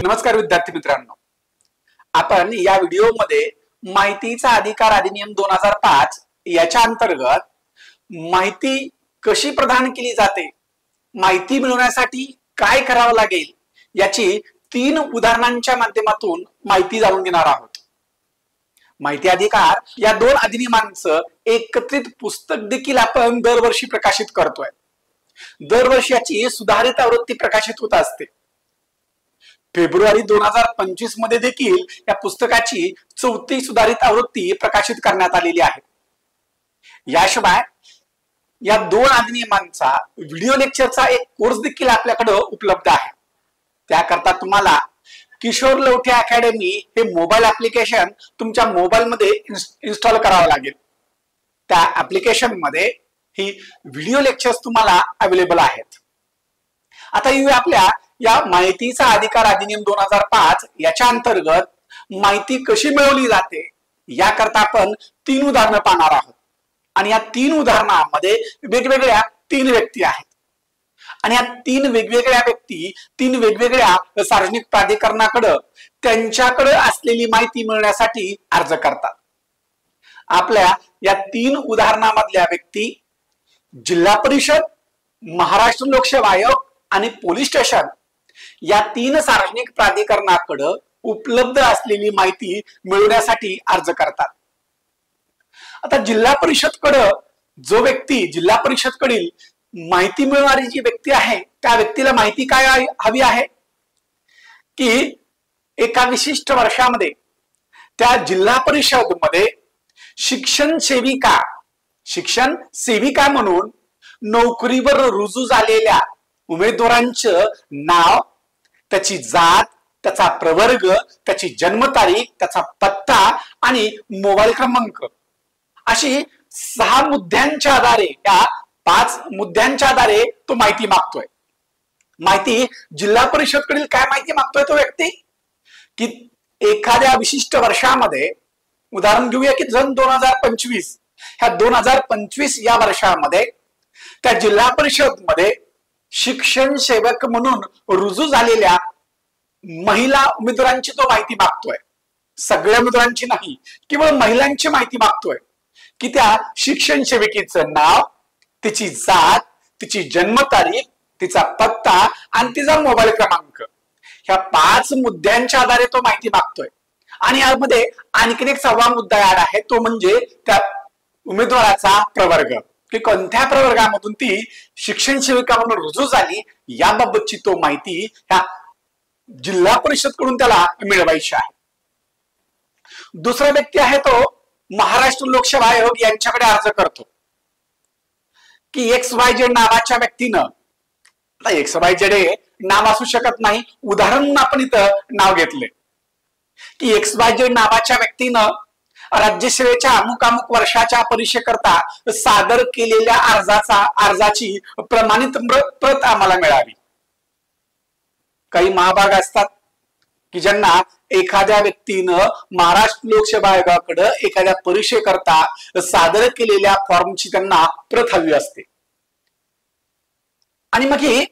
नमस्कार विद्यार्थी मित्रांनो, आपण या व्हिडिओमध्ये माहितीचा अधिकार अधिनियम 2005 याच्या अंतर्गत माहिती कशी प्रदान केली जाते, माहिती मिळवण्यासाठी काय करावं लागेल याची 3 उदाहरणांच्या माध्यमातून माहिती जाणून घेणार आहोत। माहिती अधिकार या 2 अधिनियमांचं एकत्रित पुस्तक देखील आपण दरवर्षी प्रकाशित करतोय। दरवर्षी याची सुधारित आवृत्ती प्रकाशित होत असते। फेब्रुवारी 2025 मध्ये देखील या पुस्तकाची 4थी सुधारित आवृत्ती प्रकाशित करण्यात आलेली आहे। याशिवाय या 2 अधिनियमांचा व्हिडिओ लेक्चरचा एक कोर्स देखील आपल्याकडे उपलब्ध आहे। त्याकरता तुम्हाला किशोर लवठे अकॅडमी हे मोबाईल ऍप्लिकेशन तुमच्या मोबाईलमध्ये इन्स्टॉल करावं लागेल। त्या ऍप्लिकेशन मध्ये ही व्हिडिओ लेक्चर्स तुम्हाला अवेलेबल आहेत। आता येऊया आपल्या या माहितीचा अधिकार अधिनियम 2005 याच्या अंतर्गत माहिती कशी मिळवली जाते याकरता आपण 3 उदाहरणं पाहणार आहोत। आणि या 3 उदाहरणांमध्ये वेगवेगळ्या 3 व्यक्ती आहेत आणि या 3 वेगवेगळ्या व्यक्ती 3 वेगवेगळ्या सार्वजनिक प्राधिकरणाकडे त्यांच्याकडे असलेली माहिती मिळवण्यासाठी अर्ज करतात। आपल्या या 3 उदाहरणांमधल्या व्यक्ती जिल्हा परिषद, महाराष्ट्र लोकसेवा आयोग आणि पोलीस स्टेशन या 3 सार्वजनिक प्राधिकरणाकडे उपलब्ध असलेली माहिती मिळवण्यासाठी अर्ज करतात। आता जिल्हा परिषदकडे जो व्यक्ती जिल्हा परिषदकडील माहिती मिळवणारी जी व्यक्ती आहे त्या व्यक्तीला माहिती काय हवी आहे की एका विशिष्ट वर्षामध्ये त्या जिल्हा परिषद मध्ये शिक्षण सेविका म्हणून नोकरीवर रुजू झालेल्या उमेदवारांचं नाव, त्याची जात, त्याचा प्रवर्ग, त्याची जन्मतारीख, त्याचा पत्ता आणि मोबाईल क्रमांक अशी 6 मुद्द्यांच्या आधारे या 5 मुद्द्यांच्या आधारे तो माहिती मागतोय। माहिती जिल्हा परिषदकडील काय माहिती मागतोय तो व्यक्ती की एखाद्या विशिष्ट वर्षामध्ये उदाहरण घेऊया की 2025 ह्या 2025 या वर्षामध्ये त्या जिल्हा परिषद मध्ये शिक्षण सेवक म्हणून रुजू झालेल्या महिला उमेदवारांची तो माहिती मागतोय। सगळ्या उमेदवारांची नाही, केवळ महिलांची माहिती मागतोय की त्या शिक्षण सेविकेचं नाव, तिची जात, तिची जन्मतारीख, तिचा पत्ता आणि तिचा मोबाईल क्रमांक ह्या 5 मुद्द्यांच्या आधारे तो माहिती मागतोय। आणि यामध्ये आणखीन एक 6वा मुद्दा ऍड आहे, तो म्हणजे त्या उमेदवाराचा प्रवर्ग की कोणत्या प्रवर्गामधून ती शिक्षण सेविका म्हणून रुजू झाली याबाबतची तो माहिती ह्या जिल्हा परिषदकडून त्याला मिळवायची आहे। दुसरा व्यक्ती आहे तो महाराष्ट्र लोकसेवा आयोग यांच्याकडे अर्ज करतो की XYZ नावाच्या व्यक्तीनं, XYZ नाव असू शकत नाही, उदाहरण आपण इथं नाव घेतले की XYZ नावाच्या व्यक्तीनं राज्यसेवेच्या अमुक वर्षाच्या परीक्षेकरता सादर केलेल्या अर्जाची प्रमाणित प्रत आम्हाला मिळावी। काही महाभाग असतात की ज्यांना एखाद्या व्यक्तीनं महाराष्ट्र लोकसेवा आयोगाकडे एखाद्या परीक्षेकरता सादर केलेल्या फॉर्मची त्यांना प्रत हवी असते आणि मग ही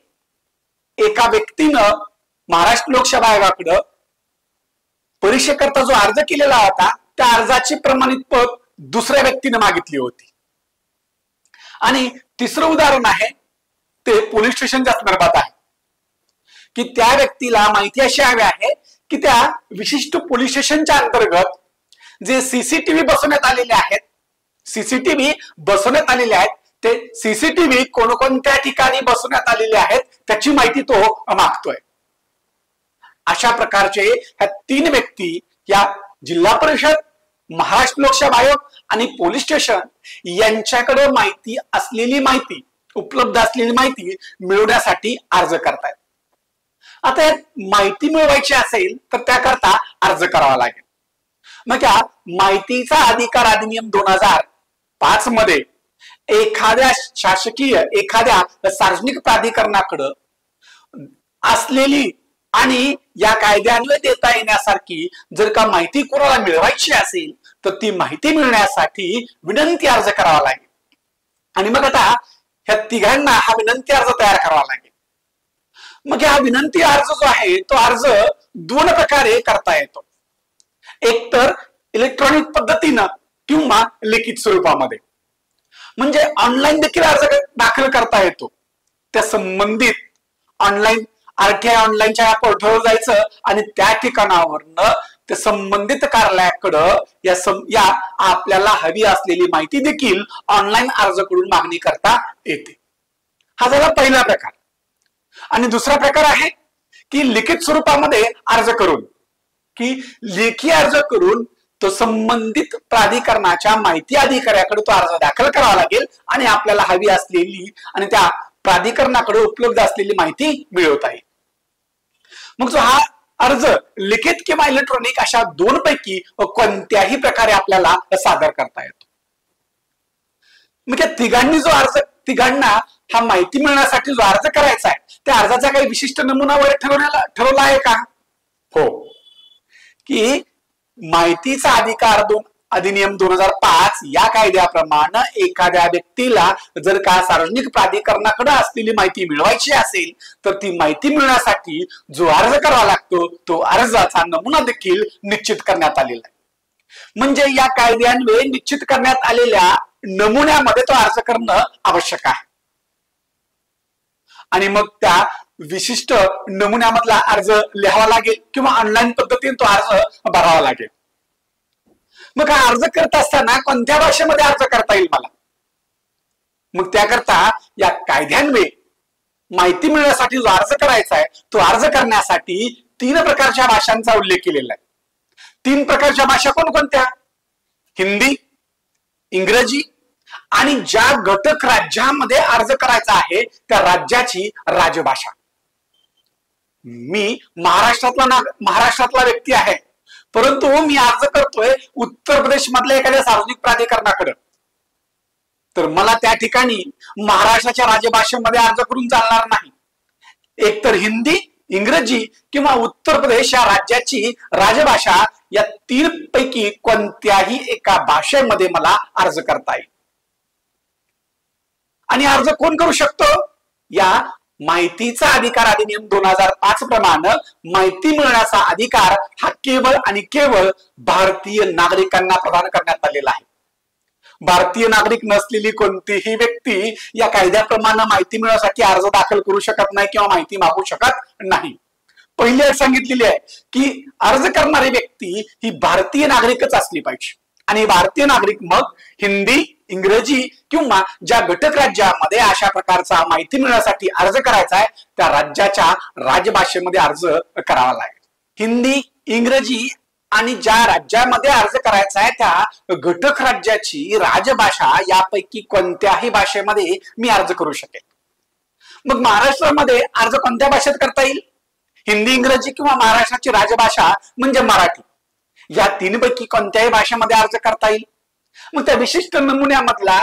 एका व्यक्तीनं महाराष्ट्र लोकसेवा आयोगाकडे परीक्षेकरता जो अर्ज केलेला होता त्या अर्जाची प्रमाणित प्रत दुसऱ्या व्यक्तीने मागितली होती। आणि तिसरं उदाहरण आहे ते पोलीस स्टेशनच्या संदर्भात आहे की त्या व्यक्तीला माहिती अशी हवी आहे की त्या विशिष्ट पोलीस स्टेशनच्या अंतर्गत जे सीसीटीव्ही बसवण्यात आलेले आहेत ते सीसीटीव्ही कोणकोणत्या ठिकाणी बसवण्यात आलेले आहेत त्याची माहिती तो मागतोय। अशा प्रकारचे ह्या 3 व्यक्ती या जिल्हा परिषद, महाराष्ट्र लोकसेवा आयोग आणि पोलीस स्टेशन यांच्याकडे उपलब्ध असलेली माहिती मिळवण्यासाठी अर्ज करतायत। आता माहिती मिळवायची असेल तर त्याकरता अर्ज करावा लागेल। मग त्या माहितीचा अधिकार अधिनियम 2005 मध्ये एखाद्या सार्वजनिक प्राधिकरणाकडे असलेली आणि या कायद्यान्वये देता येण्यासारखी जर का माहिती कोणाला मिळवायची असेल तर ती माहिती मिळण्यासाठी विनंती अर्ज करावा लागेल। आणि मग आता ह्या 3घांना हा विनंती अर्ज तयार करावा लागेल। मग हा विनंती अर्ज जो आहे तो अर्ज दोन प्रकारे करता येतो. एक तर इलेक्ट्रॉनिक पद्धतीनं किंवा लिखित स्वरूपामध्ये. म्हणजे ऑनलाईन देखील अर्ज दाखल करता येतो. त्या संबंधित ऑनलाईन आरटीआय ऑनलाईनच्या पोर्टलवर जायचं आणि त्या ठिकाणावरनं त्या संबंधित कार्यालयाकडं या आपल्याला हवी असलेली माहिती देखील ऑनलाईन अर्ज करून मागणी करता येते. हा झाला पहिला प्रकार. आणि दुसरा प्रकार आहे की लिखित स्वरूपामध्ये अर्ज करून, की लेखी अर्ज करून तो संबंधित प्राधिकरणाच्या माहिती अधिकाऱ्याकडे तो अर्ज दाखल करावा लागेल आणि आपल्याला हवी असलेली आणि त्या प्राधिकरणाकडे उपलब्ध असलेली माहिती मिळवता येईल. मग जो हा अर्ज लिखित किंवा इलेक्ट्रॉनिक अशा दोन पैकी कोणत्याही प्रकारे आपल्याला सादर करता येतो. मग या तिघांना हा माहिती मिळण्यासाठी जो अर्ज करायचा आहे त्या अर्जाचा काही विशिष्ट नमुना वगैरे ठरवला आहे का? हो, की माहितीचा अधिकार अधिनियम 2005 या कायद्याप्रमाणे एखाद्या व्यक्तीला जर का सार्वजनिक प्राधिकरणाकडे असलेली माहिती मिळवायची असेल तर ती माहिती मिळण्यासाठी जो अर्ज करावा लागतो तो अर्जाचा नमुना देखील निश्चित करण्यात आलेला आहे. म्हणजे या कायद्यान्वये निश्चित करण्यात आलेल्या नमुन्यामध्ये तो अर्ज करणं आवश्यक आहे. आणि मग त्या विशिष्ट नमुन्यामधला अर्ज लिहावा लागेल किंवा ऑनलाईन पद्धतीने तो अर्ज भरावा लागेल. मग हा अर्ज करत असताना कोणत्या भाषेमध्ये अर्ज करता येईल मला? मग त्याकरता या कायद्यान्वये माहिती मिळण्यासाठी जो अर्ज करायचा आहे तो अर्ज करण्यासाठी 3 प्रकारच्या भाषांचा उल्लेख केलेला आहे. 3 प्रकारच्या भाषा कोणकोणत्या? हिंदी, इंग्रजी आणि ज्या घटक राज्यामध्ये अर्ज करायचा आहे त्या राज्याची राजभाषा. मी महाराष्ट्रातला व्यक्ती आहे, परंतु मी अर्ज करतोय उत्तर प्रदेश मधल्या एखाद्या सार्वजनिक प्राधिकरणाकडे, तर मला त्या ठिकाणी महाराष्ट्राच्या राजभाषेमध्ये अर्ज करून चालणार नाही. एकतर हिंदी, इंग्रजी किंवा उत्तर प्रदेश या राज्याची राजभाषा या 3 पैकी कोणत्याही एका भाषेमध्ये मला अर्ज करता येईल. आणि अर्ज कोण करू शकतो? या माहितीचा अधिकार अधिनियम 2005 प्रमाणे माहिती मिळण्याचा अधिकार हा केवळ आणि केवळ भारतीय नागरिकांना प्रदान करण्यात आलेला आहे. भारतीय नागरिक नसलेली कोणतीही व्यक्ती या कायद्याप्रमाणे माहिती मिळवण्यासाठी अर्ज दाखल करू शकत नाही किंवा माहिती मागू शकत नाही. पहिली अट सांगितलेली आहे की अर्ज करणारी व्यक्ती ही भारतीय नागरिकच असली पाहिजे. आणि भारतीय नागरिक मग हिंदी, इंग्रजी किंवा ज्या घटक राज्यामध्ये अशा प्रकारचा माहिती मिळण्यासाठी अर्ज करायचा आहे त्या राज्याच्या राजभाषेमध्ये अर्ज करावा लागेल. हिंदी, इंग्रजी आणि ज्या राज्यामध्ये अर्ज करायचा आहे त्या घटक राज्याची राजभाषा यापैकी कोणत्याही भाषेमध्ये मी अर्ज करू शकेल. मग महाराष्ट्रामध्ये अर्ज कोणत्या भाषेत करता येईल? हिंदी, इंग्रजी किंवा महाराष्ट्राची राजभाषा म्हणजे मराठी या 3 पैकी कोणत्याही भाषेमध्ये अर्ज करता येईल. मग त्या विशिष्ट नमुन्यामधला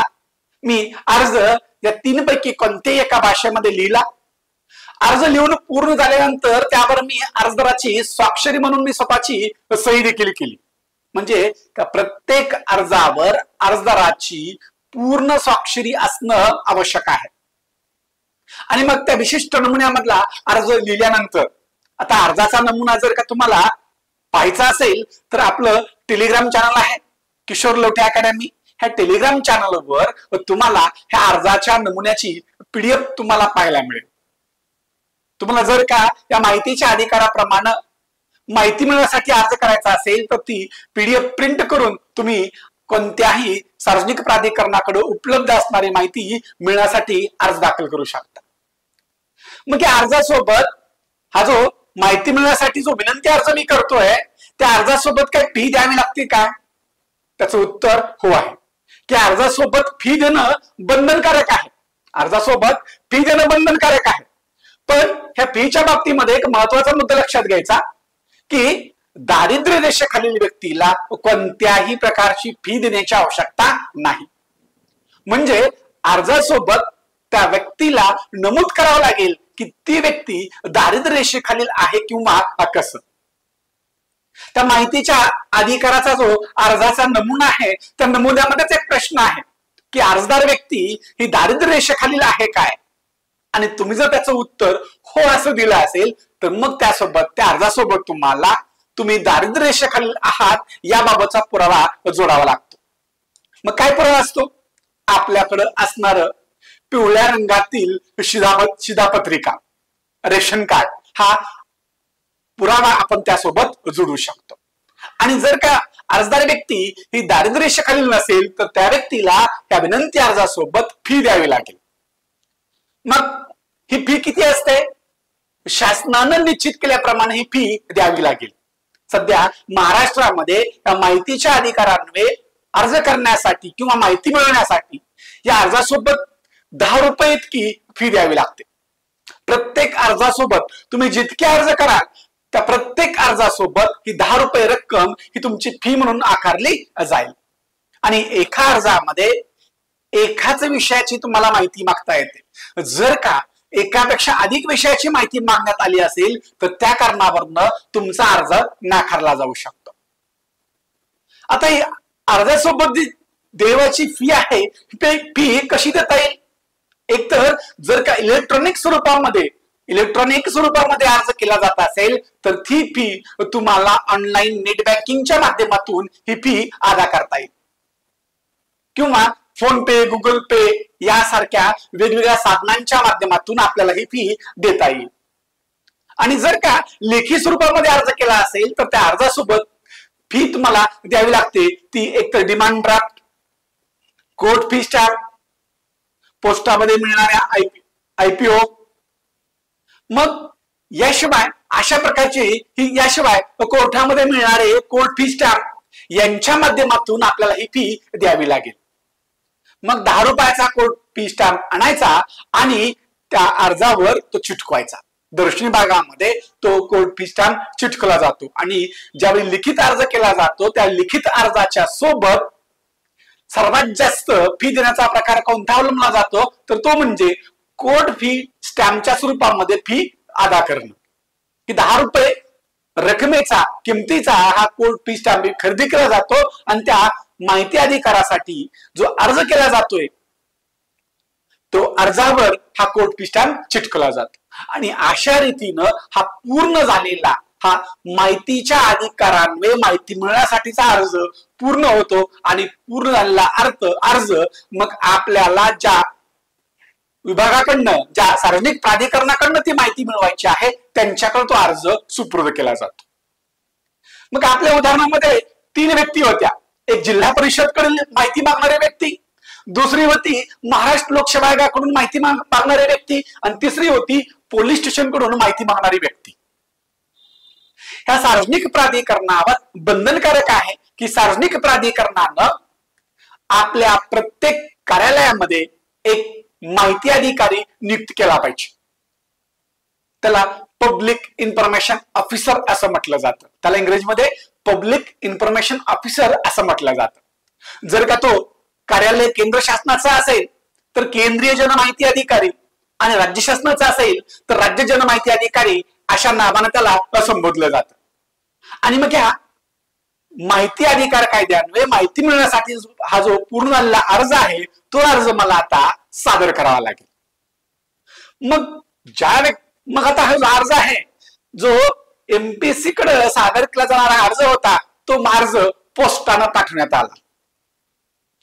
मी अर्ज या 3 पैकी कोणत्याही एका भाषेमध्ये लिहिला. अर्ज लिहून पूर्ण झाल्यानंतर त्यावर मी अर्जदाराची स्वाक्षरी म्हणून मी स्वतःची सही देखील केली. म्हणजे प्रत्येक अर्जावर अर्जदाराची पूर्ण स्वाक्षरी असणं आवश्यक आहे. आणि मग त्या विशिष्ट नमुन्यामधला अर्ज लिहिल्यानंतर आता अर्जाचा नमुना जर का तुम्हाला पाहायचा असेल तर आपलं टेलिग्राम चॅनल आहे किशोर लवटे अकॅडमी. ह्या टेलिग्राम चॅनलवर तुम्हाला ह्या अर्जाच्या नमुन्याची PDF तुम्हाला पाहायला मिळेल. तुम्हाला जर का या माहितीच्या अधिकाराप्रमाणे माहिती मिळण्यासाठी अर्ज करायचा असेल तर ती PDF प्रिंट करून तुम्ही कोणत्याही सार्वजनिक प्राधिकरणाकडे उपलब्ध असणारी माहिती मिळण्यासाठी अर्ज दाखल करू शकता. मग या अर्जासोबत हा जो माहिती मिळण्यासाठी जो विनंती अर्ज मी करतोय त्या अर्जासोबत काय फी द्यावी लागते का? त्याचं उत्तर हो आहे की अर्जासोबत फी देणं बंधनकारक आहे. अर्जासोबत फी देणं बंधनकारक आहे. पण ह्या फीच्या बाबतीमध्ये एक महत्वाचा मुद्दा लक्षात घ्यायचा की दारिद्र्य रेषेखालील व्यक्तीला कोणत्याही प्रकारची फी देण्याची आवश्यकता नाही. म्हणजे अर्जासोबत त्या व्यक्तीला नमूद करावं लागेल की ती व्यक्ती दारिद्र्य रेषेखालील आहे किंवा कसं. त्या माहितीच्या अधिकाराचा जो अर्जाचा नमुना आहे त्या नमुन्यामध्येच एक प्रश्न आहे की अर्जदार व्यक्ती ही दारिद्र्य रेषेखालील आहे काय. आणि तुम्ही जर त्याचं उत्तर हो असं दिलं असेल तर मग त्यासोबत त्या अर्जासोबत तुम्हाला तुम्ही दारिद्र्य रेषेखालील आहात याबाबतचा पुरावा जोडावा लागतो. मग काय पुरावा असतो? आपल्याकडे असणार पिवळ्या रंगातील शिधापत्रिका, रेशन कार्ड हा पुरावा आपण त्यासोबत जोडू शकतो. आणि जर का अर्जदार व्यक्ती ही दारिद्र्य रेषेखालील नसेल तर त्या व्यक्तीला त्या विनंती अर्जासोबत फी द्यावी लागेल. मग ही फी किती असते? शासनानं निश्चित केल्याप्रमाणे ही फी द्यावी लागेल. सध्या महाराष्ट्रामध्ये माहितीच्या अधिकारान्वये अर्ज करण्यासाठी किंवा माहिती मिळवण्यासाठी या अर्जासोबत 10 रुपये इतकी फी द्यावी लागते. प्रत्येक अर्जासोबत तुम्ही जितके अर्ज कराल त्या प्रत्येक अर्जासोबत ही 10 रुपये रक्कम ही तुमची फी म्हणून आकारली जाईल. आणि एका अर्जामध्ये एकाच विषयाची तुम्हाला माहिती मागता येते. जर का एकापेक्षा अधिक विषयाची माहिती मागण्यात आली असेल तर त्या कारणावरनं तुमचा अर्ज नाकारला जाऊ शकतो. आता ही अर्जासोबत जी देवाची फी आहे फी कशी देता येईल? एकतर जर का इलेक्ट्रॉनिक स्वरूपामध्ये अर्ज केला जात असेल तर ती फी तुम्हाला ऑनलाईन नेट बँकिंगच्या माध्यमातून ही फी अदा करता येईल किंवा फोन पे, गुगल पे यासारख्या वेगवेगळ्या साधनांच्या माध्यमातून आपल्याला ही फी देता येईल. आणि जर का लेखी स्वरूपामध्ये अर्ज केला असेल तर त्या अर्जासोबत फी तुम्हाला द्यावी लागते. ती एकतर demand draft, court fee stamp, पोस्टामध्ये मिळणाऱ्या IPO, मग याशिवाय अशा प्रकारची याशिवाय कोर्टामध्ये मिळणारे कोर्ट फी स्टॅम्प यांच्या माध्यमातून आपल्याला ही फी द्यावी लागेल. मग 10 रुपयाचा कोर्ट फी स्टॅम्प आणायचा आणि त्या अर्जावर तो चिटकवायचा. दर्शनी भागामध्ये तो कोर्ट फी स्टॅम्प चिटकवला जातो आणि ज्यावेळी लिखित अर्ज केला जातो त्या लिखित अर्जाच्या सोबत सर्वात जास्त फी देण्याचा प्रकार कोणता अवलंबला जातो तर तो म्हणजे कोर्ट फी स्टॅम्पच्या स्वरूपामध्ये फी अदा करणं. की 10 रुपये रकमेचा किमतीचा हा कोर्ट फी स्टॅम्प खरेदी केला जातो आणि त्या माहिती अधिकारासाठी जो अर्ज केला जातोय तो अर्जावर हा कोर्ट फी स्टॅम्प चिटकवला जातो. आणि अशा रीतीनं हा पूर्ण झालेला हा माहितीच्या अधिकारान्वये माहिती मिळण्यासाठीचा अर्ज पूर्ण होतो आणि पूर्ण झालेला अर्ज मग आपल्याला ज्या विभागाकडनं ज्या सार्वजनिक प्राधिकरणाकडनं ती माहिती मिळवायची आहे त्यांच्याकडे तो अर्ज सुपूर्द केला जातो. मग आपल्या उदाहरणामध्ये 3 व्यक्ती होत्या. एक जिल्हा परिषदकडील माहिती मागणारे व्यक्ती, दुसरी होती महाराष्ट्र लोकसेवा आयोगाकडून माहिती मागणारे व्यक्ती आणि तिसरी होती पोलीस स्टेशन कडून माहिती मागणारी व्यक्ती. ह्या सार्वजनिक प्राधिकरणावर बंधनकारक आहे की सार्वजनिक प्राधिकरणानं आपल्या प्रत्येक कार्यालयामध्ये एक माहिती अधिकारी नियुक्त केला पाहिजे. त्याला पब्लिक इन्फॉर्मेशन ऑफिसर असं म्हटलं जातं. त्याला इंग्रजीमध्ये पब्लिक इन्फॉर्मेशन ऑफिसर असं म्हटलं जातं. जर का तो कार्यालय केंद्र शासनाचा असेल तर केंद्रीय जनमाहिती अधिकारी आणि राज्य शासनाचा असेल तर राज्य जनमाहिती अधिकारी अशा नावाने त्याला संबोधलं जातं. आणि मग ह्या माहिती अधिकार कायद्यान्वये माहिती मिळण्यासाठी हा जो पूर्ण झालेला अर्ज आहे तो अर्ज मला आता सादर करावा लागेल. मग आता हा जो अर्ज आहे जो MPSC कडे सादर केला जाणारा अर्ज होता तो अर्ज पोस्टानं पाठवण्यात आला.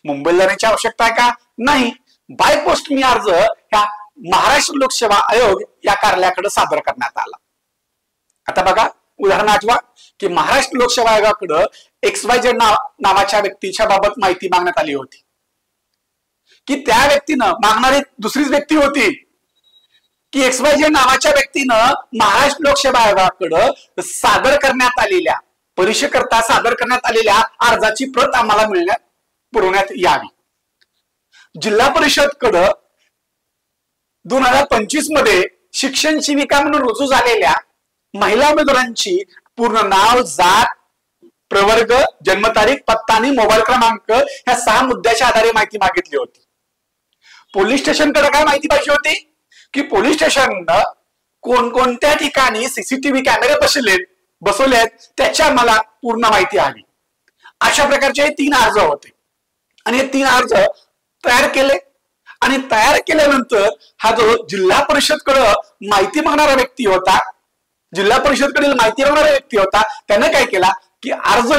मुंबईला जाण्याची आवश्यकता आहे का? नाही. बाय पोस्ट मी अर्ज ह्या महाराष्ट्र लोकसेवा आयोग या कार्यालयाकडे सादर करण्यात आला. आता बघा उदाहरण आठवा की महाराष्ट्र लोकसेवा आयोगाकडे XYZ नावाच्या व्यक्तीच्या बाबत माहिती मागण्यात आली होती की त्या व्यक्तीनं मागणारी दुसरीच व्यक्ती होती की XYZ नावाच्या व्यक्तीनं महाराष्ट्र लोकसेवा आयोगाकडे सादर करण्यात आलेल्या परीक्षेकरता सादर करण्यात आलेल्या अर्जाची प्रत आम्हाला पुरवण्यात यावी. जिल्हा परिषदकडे 2025 मध्ये शिक्षण सेविका म्हणून रुजू झालेल्या महिला उमेदवारांची पूर्ण नाव, जात, प्रवर्ग, जन्मतारीख, पत्ता आणि मोबाईल क्रमांक ह्या 6 मुद्द्याच्या आधारे माहिती मागितली होती. पोलीस स्टेशनकडे काय माहिती पाहिजे होती की पोलीस स्टेशननं कोणकोणत्या ठिकाणी CCTV कॅमेरे बसवलेत त्याच्या मला पूर्ण माहिती हवी. अशा प्रकारचे 3 अर्ज होते आणि हे 3 अर्ज तयार केले आणि तयार केल्यानंतर हा जो जिल्हा परिषदकडे माहिती मागणारा व्यक्ती होता, जिल्हा परिषदकडील माहिती मागणारा व्यक्ती होता, त्याने काय केला की अर्ज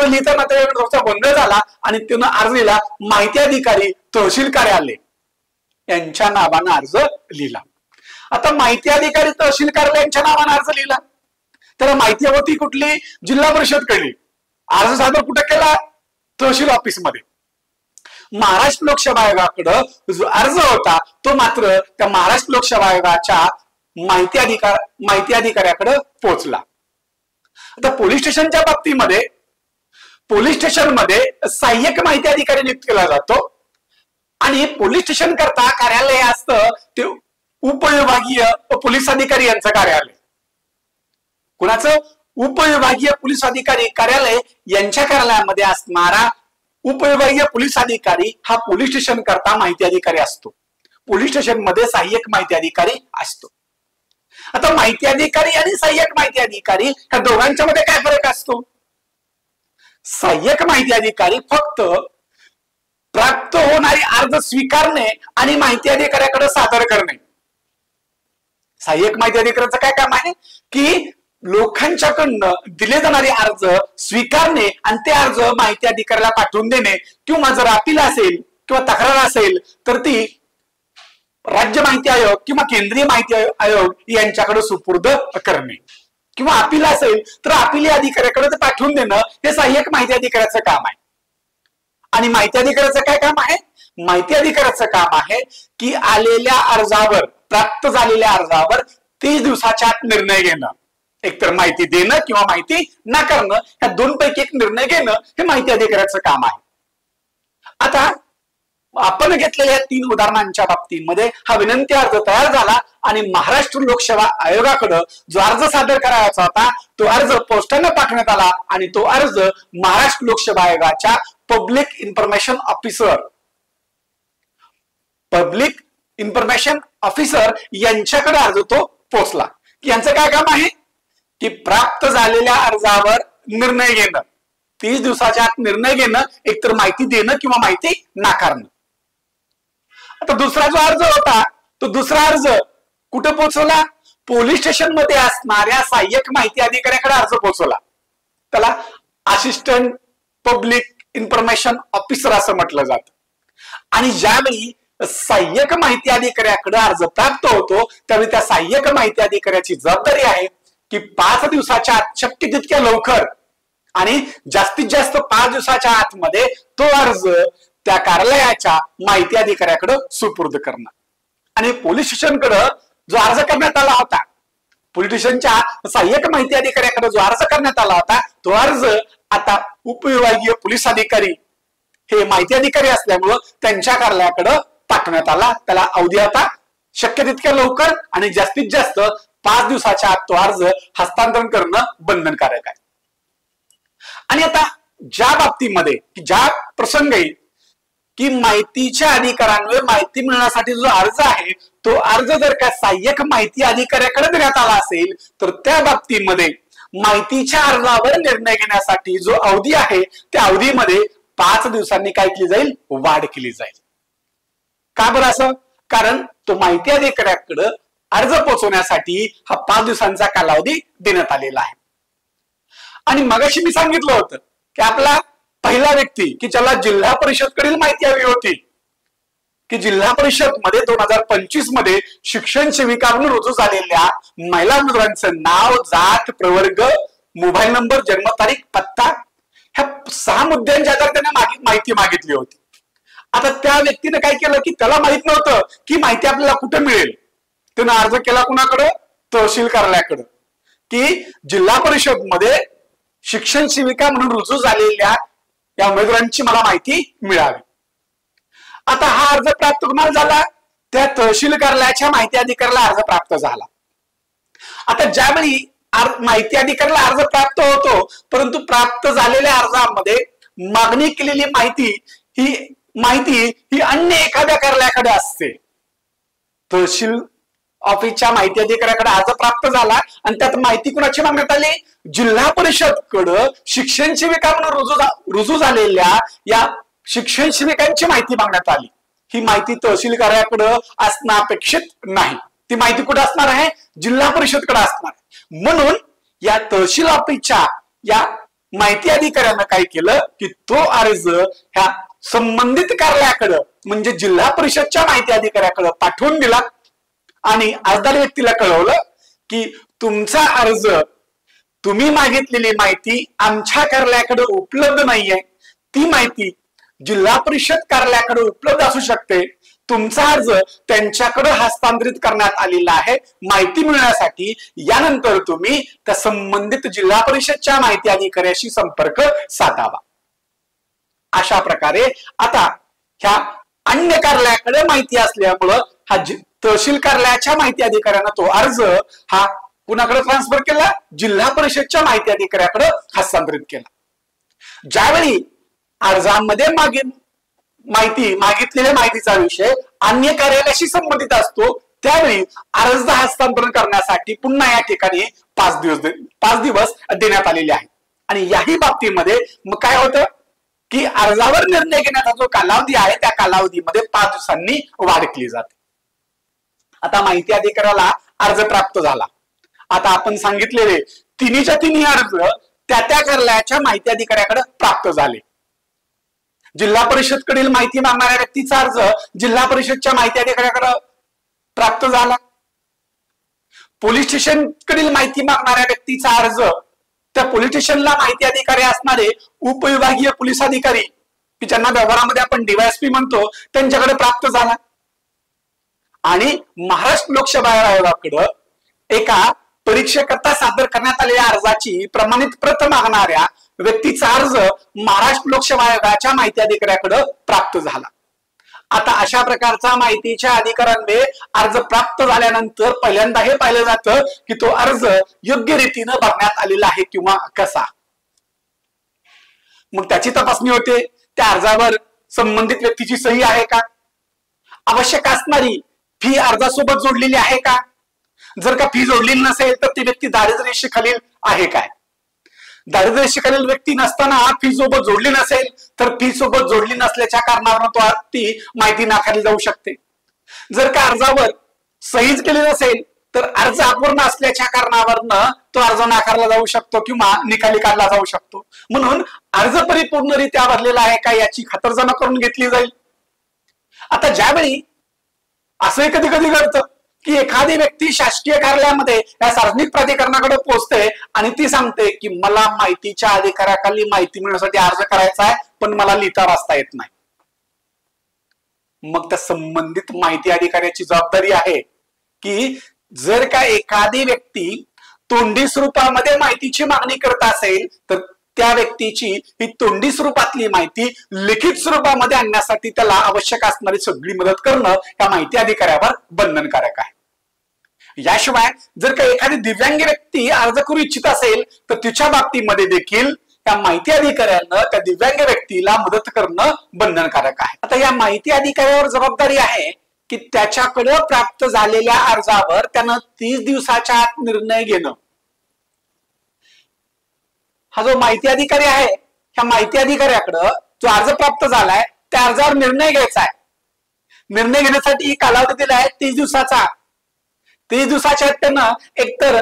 लिहिताना त्याचा गोंधळ झाला आणि त्यानं अर्ज लिहिला माहिती अधिकारी तहसील कार्यालय यांच्या नावानं अर्ज लिहिला. आता माहिती अधिकारी तहसील कार्यालय यांच्या नावानं अर्ज लिहिला, तर माहिती होती कुठली? जिल्हा परिषदकडे. अर्ज सादर कुठे केला? तहसील ऑफिस मध्ये. महाराष्ट्र लोकसेवा आयोगाकडे जो अर्ज होता तो मात्र त्या महाराष्ट्र लोकसेवा आयोगाच्या माहिती अधिकाऱ्याकडे पोहोचला. आता पोलीस स्टेशनच्या बाबतीमध्ये पोलीस स्टेशनमध्ये सहाय्यक माहिती अधिकारी नियुक्त केला जातो आणि पोलीस स्टेशन करता कार्यालय असतं ते उपविभागीय पोलीस अधिकारी यांचं कार्यालय. कुणाचं? उपविभागीय पोलीस अधिकारी कार्यालय यांच्या कार्यालयामध्ये असणारा उपविभागीय पोलीस अधिकारी हा पोलीस स्टेशन करता माहिती अधिकारी असतो. पोलीस स्टेशन मध्ये सहाय्यक माहिती अधिकारी असतो. आता माहिती अधिकारी आणि सहाय्यक माहिती अधिकारी ह्या दोघांच्या मध्ये काय फरक असतो? सहाय्यक माहिती अधिकारी फक्त प्राप्त होणारी अर्ज स्वीकारणे आणि माहिती अधिकाऱ्याकडे सादर करणे. सहाय्यक माहिती अधिकाऱ्याचं काय काम आहे की लोकांच्याकडनं दिले जाणारे अर्ज स्वीकारणे आणि ते अर्ज माहिती अधिकाऱ्याला पाठवून देणे, किंवा जर अपील असेल किंवा तक्रार असेल तर ती राज्य माहिती आयोग किंवा केंद्रीय माहिती आयोग यांच्याकडे सुपूर्द करणे, किंवा अपील असेल तर अपील अधिकाऱ्याकडे ते पाठवून देणं हे सहाय्यक माहिती अधिकाऱ्याचं काम आहे. आणि माहिती अधिकाऱ्याचं काय काम आहे? माहिती अधिकाऱ्याचं काम आहे की आलेल्या अर्जावर, प्राप्त झालेल्या अर्जावर 30 दिवसाच्या आत निर्णय घेणं. एकतर माहिती देणं किंवा माहिती नाकारणं, ह्या दोनपैकी एक निर्णय घेणं हे माहिती अधिकाऱ्याचं काम आहे. आता आपण घेतलेल्या 3 उदाहरणांच्या बाबतीमध्ये हा विनंती अर्ज तयार झाला आणि महाराष्ट्र लोकसेवा आयोगाकडे जो अर्ज सादर करायचा होता तो अर्ज पोस्टाने पाठवण्यात आला आणि तो अर्ज महाराष्ट्र लोकसेवा आयोगाच्या पब्लिक इन्फॉर्मेशन ऑफिसर यांच्याकडे अर्ज तो पोहोचला. यांचं काय काम आहे की प्राप्त झालेल्या अर्जावर निर्णय घेणं, 30 दिवसाच्या आत निर्णय घेणं, एकतर माहिती देणं किंवा माहिती नाकारणं. आता दुसरा जो अर्ज होता तो दुसरा अर्ज कुठे पोहोचवला? पोलीस स्टेशन मध्ये असणाऱ्या सहाय्यक माहिती अधिकाऱ्याकडे अर्ज पोहोचवला. त्याला असिस्टंट पब्लिक इन्फॉर्मेशन ऑफिसर असं म्हटलं जातं. आणि ज्यावेळी सहाय्यक माहिती अधिकाऱ्याकडे अर्ज प्राप्त होतो त्यावेळी त्या सहाय्यक माहिती अधिकाऱ्याची जबाबदारी आहे की 5 दिवसाच्या आत, शक्य तितक्या लवकर आणि जास्तीत जास्त 5 दिवसाच्या आतमध्ये तो अर्ज त्या कार्यालयाच्या माहिती अधिकाऱ्याकडे सुपूर्द करणं. आणि पोलीस स्टेशनकडे जो अर्ज करण्यात आला होता, पोलीस स्टेशनच्या सहाय्यक माहिती अधिकाऱ्याकडे जो अर्ज करण्यात आला होता तो अर्ज आता उपविभागीय पोलीस अधिकारी हे माहिती अधिकारी असल्यामुळं त्यांच्या कार्यालयाकडे पाठवण्यात आला. त्याला अवधी आता शक्य तितक्या लवकर आणि जास्तीत जास्त 5 दिवसाच्या आत तो अर्ज हस्तांतरण करणं बंधनकारक आहे. आणि आता ज्या बाबतीमध्ये ज्या प्रसंगी की माहितीच्या अधिकारांवर माहिती मिळण्यासाठी जो अर्ज आहे तो अर्ज जर का सहाय्यक माहिती अधिकाऱ्याकडे देण्यात आला असेल तर त्या बाबतीमध्ये माहितीच्या अर्जावर निर्णय घेण्यासाठी जो अवधी आहे त्या अवधीमध्ये 5 दिवसांनी काय केली जाईल? वाढ केली जाईल. का बरं असं? कारण तो माहिती अधिकाऱ्याकडे अर्ज पोहोचवण्यासाठी हा 5 दिवसांचा कालावधी देण्यात आलेला आहे. आणि मगाशी मी सांगितलं होतं की आपला पहिला व्यक्ती की ज्याला जिल्हा परिषदकडील माहिती हवी होती की जिल्हा परिषद मध्ये 2025 मध्ये शिक्षण सेविका म्हणून रुजू झालेल्या महिला उमेदवारांचं नाव, जात, प्रवर्ग, मोबाईल नंबर, जन्मतारीख, पत्ता ह्या 6 मुद्द्यांच्या आधारे त्याने माहिती मागितली होती. आता त्या व्यक्तीने काय केलं की त्याला माहित नव्हतं की माहिती आपल्याला कुठे मिळेल. त्यानं अर्ज केला कुणाकडे? तहसील कार्यालयाकडे की जिल्हा परिषद मध्ये शिक्षण सेविका म्हणून रुजू झालेल्या या उमेदवारांची मला माहिती मिळावी. आता हा अर्ज प्राप्त कुणाला झाला? त्या तहसील कार्यालयाच्या माहिती अधिकाऱ्याला अर्ज प्राप्त झाला. आता ज्यावेळी माहिती अधिकाऱ्याला अर्ज प्राप्त होतो परंतु प्राप्त झालेल्या अर्जामध्ये मागणी केलेली माहिती ही अन्य एखाद्या कार्यालयाकडे असते. तहसील ऑफिसच्या माहिती अधिकाऱ्याकडे अर्ज प्राप्त झाला आणि त्यात माहिती कुणाची मागण्यात आली? जिल्हा परिषदकडे शिक्षण सेविका म्हणून रुजू झालेल्या या शिक्षण सेविकांची माहिती मागण्यात आली. ही माहिती तहसील कार्याकडे असणं अपेक्षित नाही. ती माहिती कुठे असणार आहे? जिल्हा परिषदकडे असणार आहे. म्हणून या तहसील ऑफिसच्या या माहिती अधिकाऱ्यानं काय केलं की तो अर्ज ह्या संबंधित कार्यालयाकडे म्हणजे जिल्हा परिषदच्या माहिती अधिकाऱ्याकडे पाठवून दिला आणि अर्जदार व्यक्तीला कळवलं की तुमचा अर्ज, तुम्ही मागितलेली माहिती आमच्या कार्यालयाकडे उपलब्ध नाहीये, ती माहिती जिल्हा परिषद कार्यालयाकडे उपलब्ध असू शकते, तुमचा अर्ज त्यांच्याकडे हस्तांतरित करण्यात आलेला आहे. माहिती मिळण्यासाठी यानंतर तुम्ही त्या संबंधित जिल्हा परिषदच्या माहिती अधिकाऱ्याशी संपर्क साधावा. अशा प्रकारे आता ह्या अन्य कार्यालयाकडे माहिती असल्यामुळं हा तहसील कार्यालयाच्या माहिती अधिकाऱ्यानं तो अर्ज हा कुणाकडे ट्रान्सफर केला? जिल्हा परिषदच्या माहिती अधिकाऱ्याकडे हस्तांतरित केला. ज्यावेळी अर्जामध्ये मागितलेल्या माहितीचा विषय अन्य कार्यालयाशी संबंधित असतो त्यावेळी अर्ज हस्तांतरण करण्यासाठी पुन्हा या ठिकाणी 5 दिवस देण्यात आलेले आहेत. आणि याही बाबतीमध्ये मग काय होतं की अर्जावर निर्णय घेण्याचा जो कालावधी आहे त्या कालावधीमध्ये 5 दिवसांनी वाढ केली जाते. आता माहिती अधिकाऱ्याला अर्ज प्राप्त झाला. आता आपण सांगितलेले तिन्हीच्या तिन्ही अर्ज त्या कार्यालयाच्या माहिती अधिकाऱ्याकडे प्राप्त झाले. जिल्हा परिषदकडील माहिती मागणाऱ्या व्यक्तीचा अर्ज जिल्हा परिषदच्या माहिती अधिकाऱ्याकडे प्राप्त झाला. पोलीस स्टेशन कडील माहिती मागणाऱ्या व्यक्तीचा अर्ज त्या पोलीस स्टेशनला माहिती अधिकारी असणारे उपविभागीय पोलीस अधिकारी की ज्यांना व्यवहारामध्ये आपण डीवायएसपी म्हणतो त्यांच्याकडे प्राप्त झाला. आणि महाराष्ट्र लोकसेवा आयोगाकडे एका परीक्षेकरता सादर करण्यात आलेल्या अर्जाची प्रमाणित प्रत मागणाऱ्या व्यक्तीचा अर्ज महाराष्ट्र लोकसेवा आयोगाच्या माहिती अधिकाऱ्याकडे प्राप्त झाला. आता अशा प्रकारचा माहितीच्या अधिकाऱ्यांमध्ये अर्ज प्राप्त झाल्यानंतर पहिल्यांदा हे पाहिलं जातं की तो अर्ज योग्य रीतीने भरण्यात आलेला आहे किंवा कसा. मग त्याची तपासणी होते. त्या अर्जावर संबंधित व्यक्तीची सही आहे का, आवश्यक असणारी फी अर्जासोबत जोडलेली आहे का, जर का फी जोडलेली नसेल तर ती व्यक्ती दारिद्र्य रेषेखालील आहे काय, दारिद्र्य रेषेखालील व्यक्ती नसताना फी सोबत जोडली नसेल तर फी सोबत जोडली नसल्याच्या कारणावरून तो ती माहिती नाकारली जाऊ शकते. जर का अर्जावर सहीच केली नसेल तर अर्ज अपूर्ण असल्याच्या कारणावरनं तो अर्ज नाकारला जाऊ शकतो किंवा निकाली काढला जाऊ शकतो. म्हणून अर्ज परिपूर्णरित्या भरलेला आहे का याची खातरजमा करून घेतली जाईल. आता ज्यावेळी असं कधी कधी घडतं की एखादी व्यक्ती शासकीय कार्यालयामध्ये या सार्वजनिक प्राधिकरणाकडे पोहोचते आणि ती सांगते की मला माहितीच्या अधिकाऱ्याखाली माहिती मिळण्यासाठी अर्ज करायचा आहे पण मला लिहिता वाचता येत नाही. मग त्या संबंधित माहिती अधिकाऱ्याची जबाबदारी आहे की जर का एखादी व्यक्ती तोंडी स्वरूपामध्ये माहितीची मागणी करत असेल तर त्या व्यक्तीची ही तोंडी स्वरूपातली माहिती लिखित स्वरूपामध्ये आणण्यासाठी त्याला आवश्यक असणारी सगळी मदत करणं या माहिती अधिकाऱ्यावर बंधनकारक आहे. याशिवाय जर का एखादी दिव्यांग व्यक्ती अर्ज करू इच्छित असेल तर तिच्या बाबतीमध्ये देखील त्या माहिती अधिकाऱ्यानं त्या दिव्यांग व्यक्तीला मदत करणं बंधनकारक आहे. आता या माहिती अधिकाऱ्यावर जबाबदारी आहे की त्याच्याकडे प्राप्त झालेल्या अर्जावर त्यानं 30 दिवसाच्या आत निर्णय घेणं. हा जो माहिती अधिकारी आहे ह्या माहिती अधिकाऱ्याकडे जो अर्ज प्राप्त झालाय त्या अर्जावर निर्णय घ्यायचा आहे. निर्णय घेण्यासाठी कालावधी दिला आहे 30 दिवसाचा. 30 दिवसाच्या आत त्यानं एकतर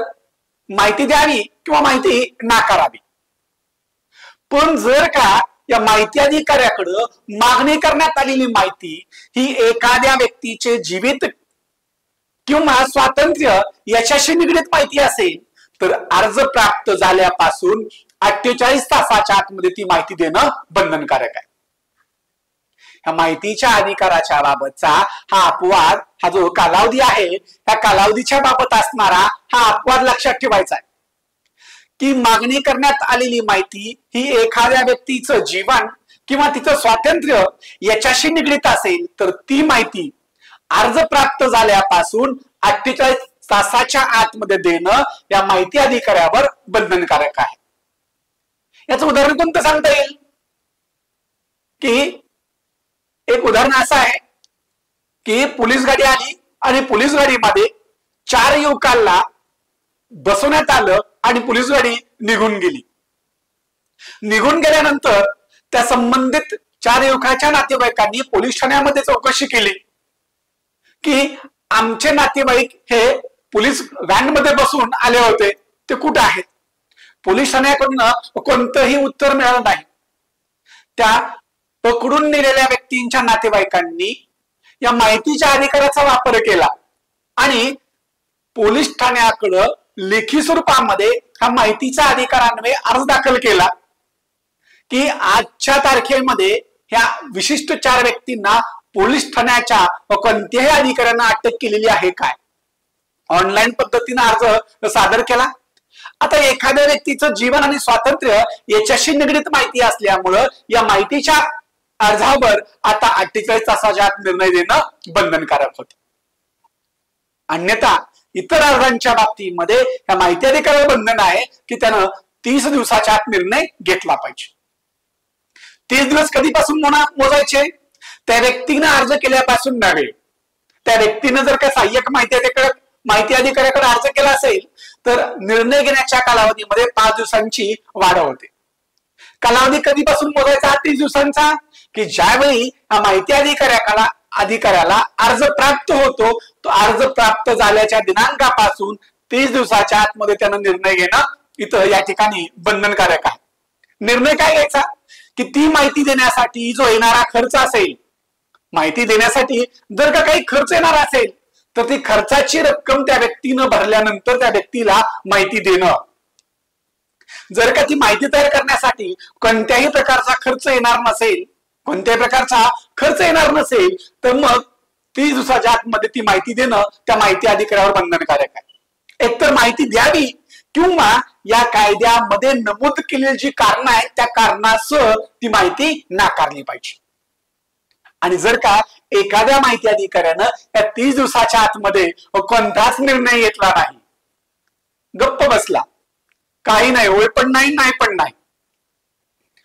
माहिती द्यावी किंवा माहिती नाकारावी. पण जर का या माहिती अधिकाऱ्याकडे मागणी करण्यात आलेली माहिती ही एखाद्या व्यक्तीचे जीवित किंवा स्वातंत्र्य याच्याशी निगडीत माहिती असेल तर अर्ज प्राप्त झाल्यापासून 48 तासाच्या आतमध्ये ती माहिती देणं बंधनकारक आहे. ह्या माहितीच्या अधिकाराच्या बाबतचा हा अपवाद, हा जो कालावधी आहे त्या कालावधीच्या बाबत असणारा हा अपवाद लक्षात ठेवायचा आहे की मागणी करण्यात आलेली माहिती ही एखाद्या व्यक्तीचं जीवन किंवा तिचं स्वातंत्र्य याच्याशी निगडीत असेल तर ती माहिती अर्ज प्राप्त झाल्यापासून 48 तासाच्या आतमध्ये देणं या माहिती अधिकाऱ्यावर बंधनकारक आहे. याचं उदाहरण कोणतं सांगता येईल की एक उदाहरण असं आहे की पोलीस गाडी आली आणि पोलीस गाडीमध्ये 4 युवकांना बसवण्यात आलं आणि पोलीस गाडी निघून गेली. निघून गेल्यानंतर त्या संबंधित 4 युवकाच्या नातेवाईकांनी पोलीस ठाण्यामध्ये चौकशी केली की आमचे नातेवाईक हे पोलीस व्हॅन मध्ये बसून आले होते, ते कुठे आहेत? पोलीस ठाण्याकडून कोणतंही उत्तर मिळालं नाही. त्या पकडून नेलेल्या व्यक्तींच्या नातेवाईकांनी या माहितीच्या अधिकाराचा वापर केला आणि पोलीस ठाण्याकडे लेखी स्वरूपामध्ये हा माहितीचा अधिकारान्वये अर्ज दाखल केला की आजच्या तारखेमध्ये ह्या विशिष्ट 4 व्यक्तींना पोलीस ठाण्याच्या कोणत्याही अधिकाऱ्यांना अटक केलेली आहे काय? ऑनलाईन पद्धतीने अर्ज सादर केला. आता एखाद्या व्यक्तीचं जीवन आणि स्वातंत्र्य याच्याशी निगडीत माहिती असल्यामुळं या माहितीच्या अर्जावर आता 48 तासाच्या आत निर्णय देणं बंधनकारक होते. अन्यथा इतर अर्जांच्या बाबतीमध्ये या माहिती अधिकारावर बंधन आहे की त्यानं 30 दिवसाच्या आत निर्णय घेतला पाहिजे. 30 दिवस कधीपासून मोजायचे? त्या व्यक्तीने अर्ज केल्यापासून नव्हे. त्या व्यक्तीने जर का सहाय्यक माहिती अधिकाऱ्याकडे अर्ज केला असेल तर निर्णय घेण्याच्या कालावधीमध्ये 5 दिवसांची वाढ होते. कालावधी कधीपासून मोजायचा? 30 दिवसांचा, की ज्यावेळी माहिती अधिकाऱ्याला अर्ज प्राप्त होतो, तो अर्ज प्राप्त झाल्याच्या दिनांकापासून 30 दिवसाच्या आतमध्ये त्यानं निर्णय घेणं इथं या ठिकाणी बंधनकारक आहे. निर्णय काय घ्यायचा? की ती माहिती देण्यासाठी जो येणारा खर्च असेल, माहिती देण्यासाठी जर का काही खर्च येणार असेल तर ती खर्चाची रक्कम त्या व्यक्तीनं भरल्यानंतर त्या व्यक्तीला माहिती देणं. जर का ती माहिती तयार करण्यासाठी कोणत्याही प्रकारचा खर्च येणार नसेल तर मग 30 दिवसाच्या आतमध्ये ती माहिती देणं त्या माहिती अधिकाऱ्यावर बंधनकारक आहे. एकतर माहिती द्यावी किंवा या कायद्यामध्ये नमूद केलेली जी कारण आहे त्या कारणासह ती माहिती नाकारली पाहिजे. आणि जर का एखाद्या माहिती अधिकाऱ्यानं या 30 दिवसाच्या आतमध्ये कोणताच निर्णय घेतला नाही, गप्प बसला, काही नाही, होय पण नाही, नाही पण नाही,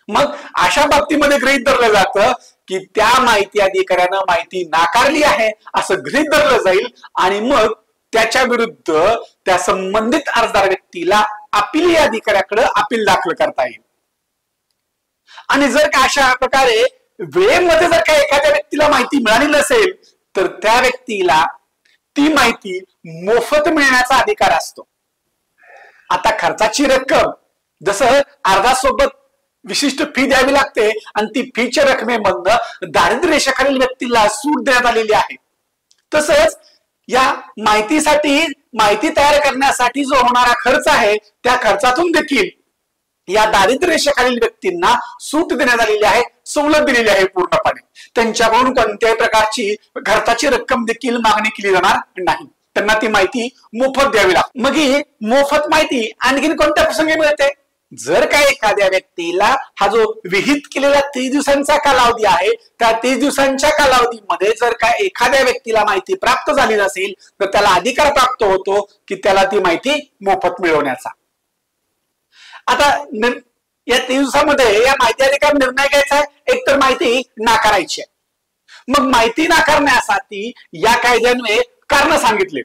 मग अशा बाबतीमध्ये गृहीत धरलं जातं की त्या माहिती अधिकाऱ्यानं माहिती नाकारली आहे असं गृहीत धरलं जाईल आणि मग त्याच्या विरुद्ध त्या संबंधित अर्जदार व्यक्तीला अपील अधिकाऱ्याकडे अपील दाखल करता येईल. आणि जर का अशा प्रकारे वेळेमध्ये जर का एखाद्या व्यक्तीला माहिती मिळाली नसेल तर त्या व्यक्तीला ती माहिती मोफत मिळण्याचा अधिकार असतो. आता खर्चाची रक्कम जसं अर्जासोबत विशिष्ट फी द्यावी लागते आणि ती फीच्या रकमेमधनं दारिद्र्य रेषेखालील व्यक्तीला सूट देण्यात आलेली आहे, तसंच या माहिती तयार करण्यासाठी जो होणारा खर्च आहे त्या खर्चातून देखील या दारिद्र्य रेषेखालील व्यक्तींना सूट देण्यात आलेली आहे, सवलत दिलेली आहे पूर्णपणे. त्यांच्याकडून कोणत्याही प्रकारची खर्चाची रक्कम देखील मागणी केली जाणार नाही. त्यांना ती माहिती मोफत द्यावी लागते. मग ही मोफत माहिती आणखीन कोणत्या प्रसंगी मिळते? जर का एखाद्या व्यक्तीला हा जो विहित केलेला 30 दिवसांचा कालावधी आहे त्या 30 दिवसांच्या कालावधीमध्ये जर का एखाद्या व्यक्तीला माहिती प्राप्त झाली नसेल तर त्याला अधिकार प्राप्त होतो की त्याला ती माहिती मोफत मिळवण्याचा. आता या 30 दिवसामध्ये या माहिती अधिकार निर्णय घ्यायचा आहे, एकतर माहिती नाकारायची आहे. मग माहिती नाकारण्यासाठी या कायद्याने कारण सांगितले,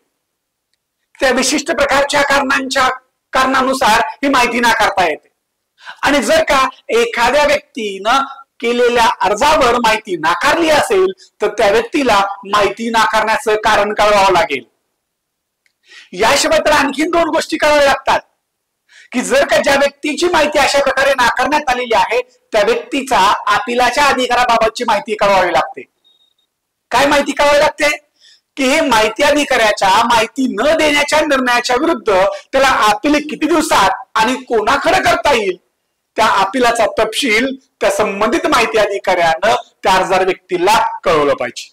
त्या विशिष्ट प्रकारच्या कारणानुसार ही माहिती नाकारता येते. आणि जर का एखाद्या व्यक्तीनं केलेल्या अर्जावर माहिती नाकारली असेल तर त्या व्यक्तीला माहिती नाकारण्याचं कारण कळवावं लागेल. याशिवाय तर आणखीन 2 गोष्टी कळाव्या लागतात की जर का ज्या व्यक्तीची माहिती अशा प्रकारे नाकारण्यात आलेली आहे त्या व्यक्तीचा अपिलाच्या अधिकाराबाबतची माहिती कळवावी लागते. काय माहिती कळवावी लागते? की माहिती अधिकाऱ्याच्या माहिती न देण्याच्या निर्णयाच्या विरुद्ध त्याला अपील किती दिवसात आणि कोणाकडे करता येईल त्या अपिलाचा तपशील त्या संबंधित माहिती अधिकाऱ्यानं त्या अर्जदार व्यक्तीला कळवलं पाहिजे.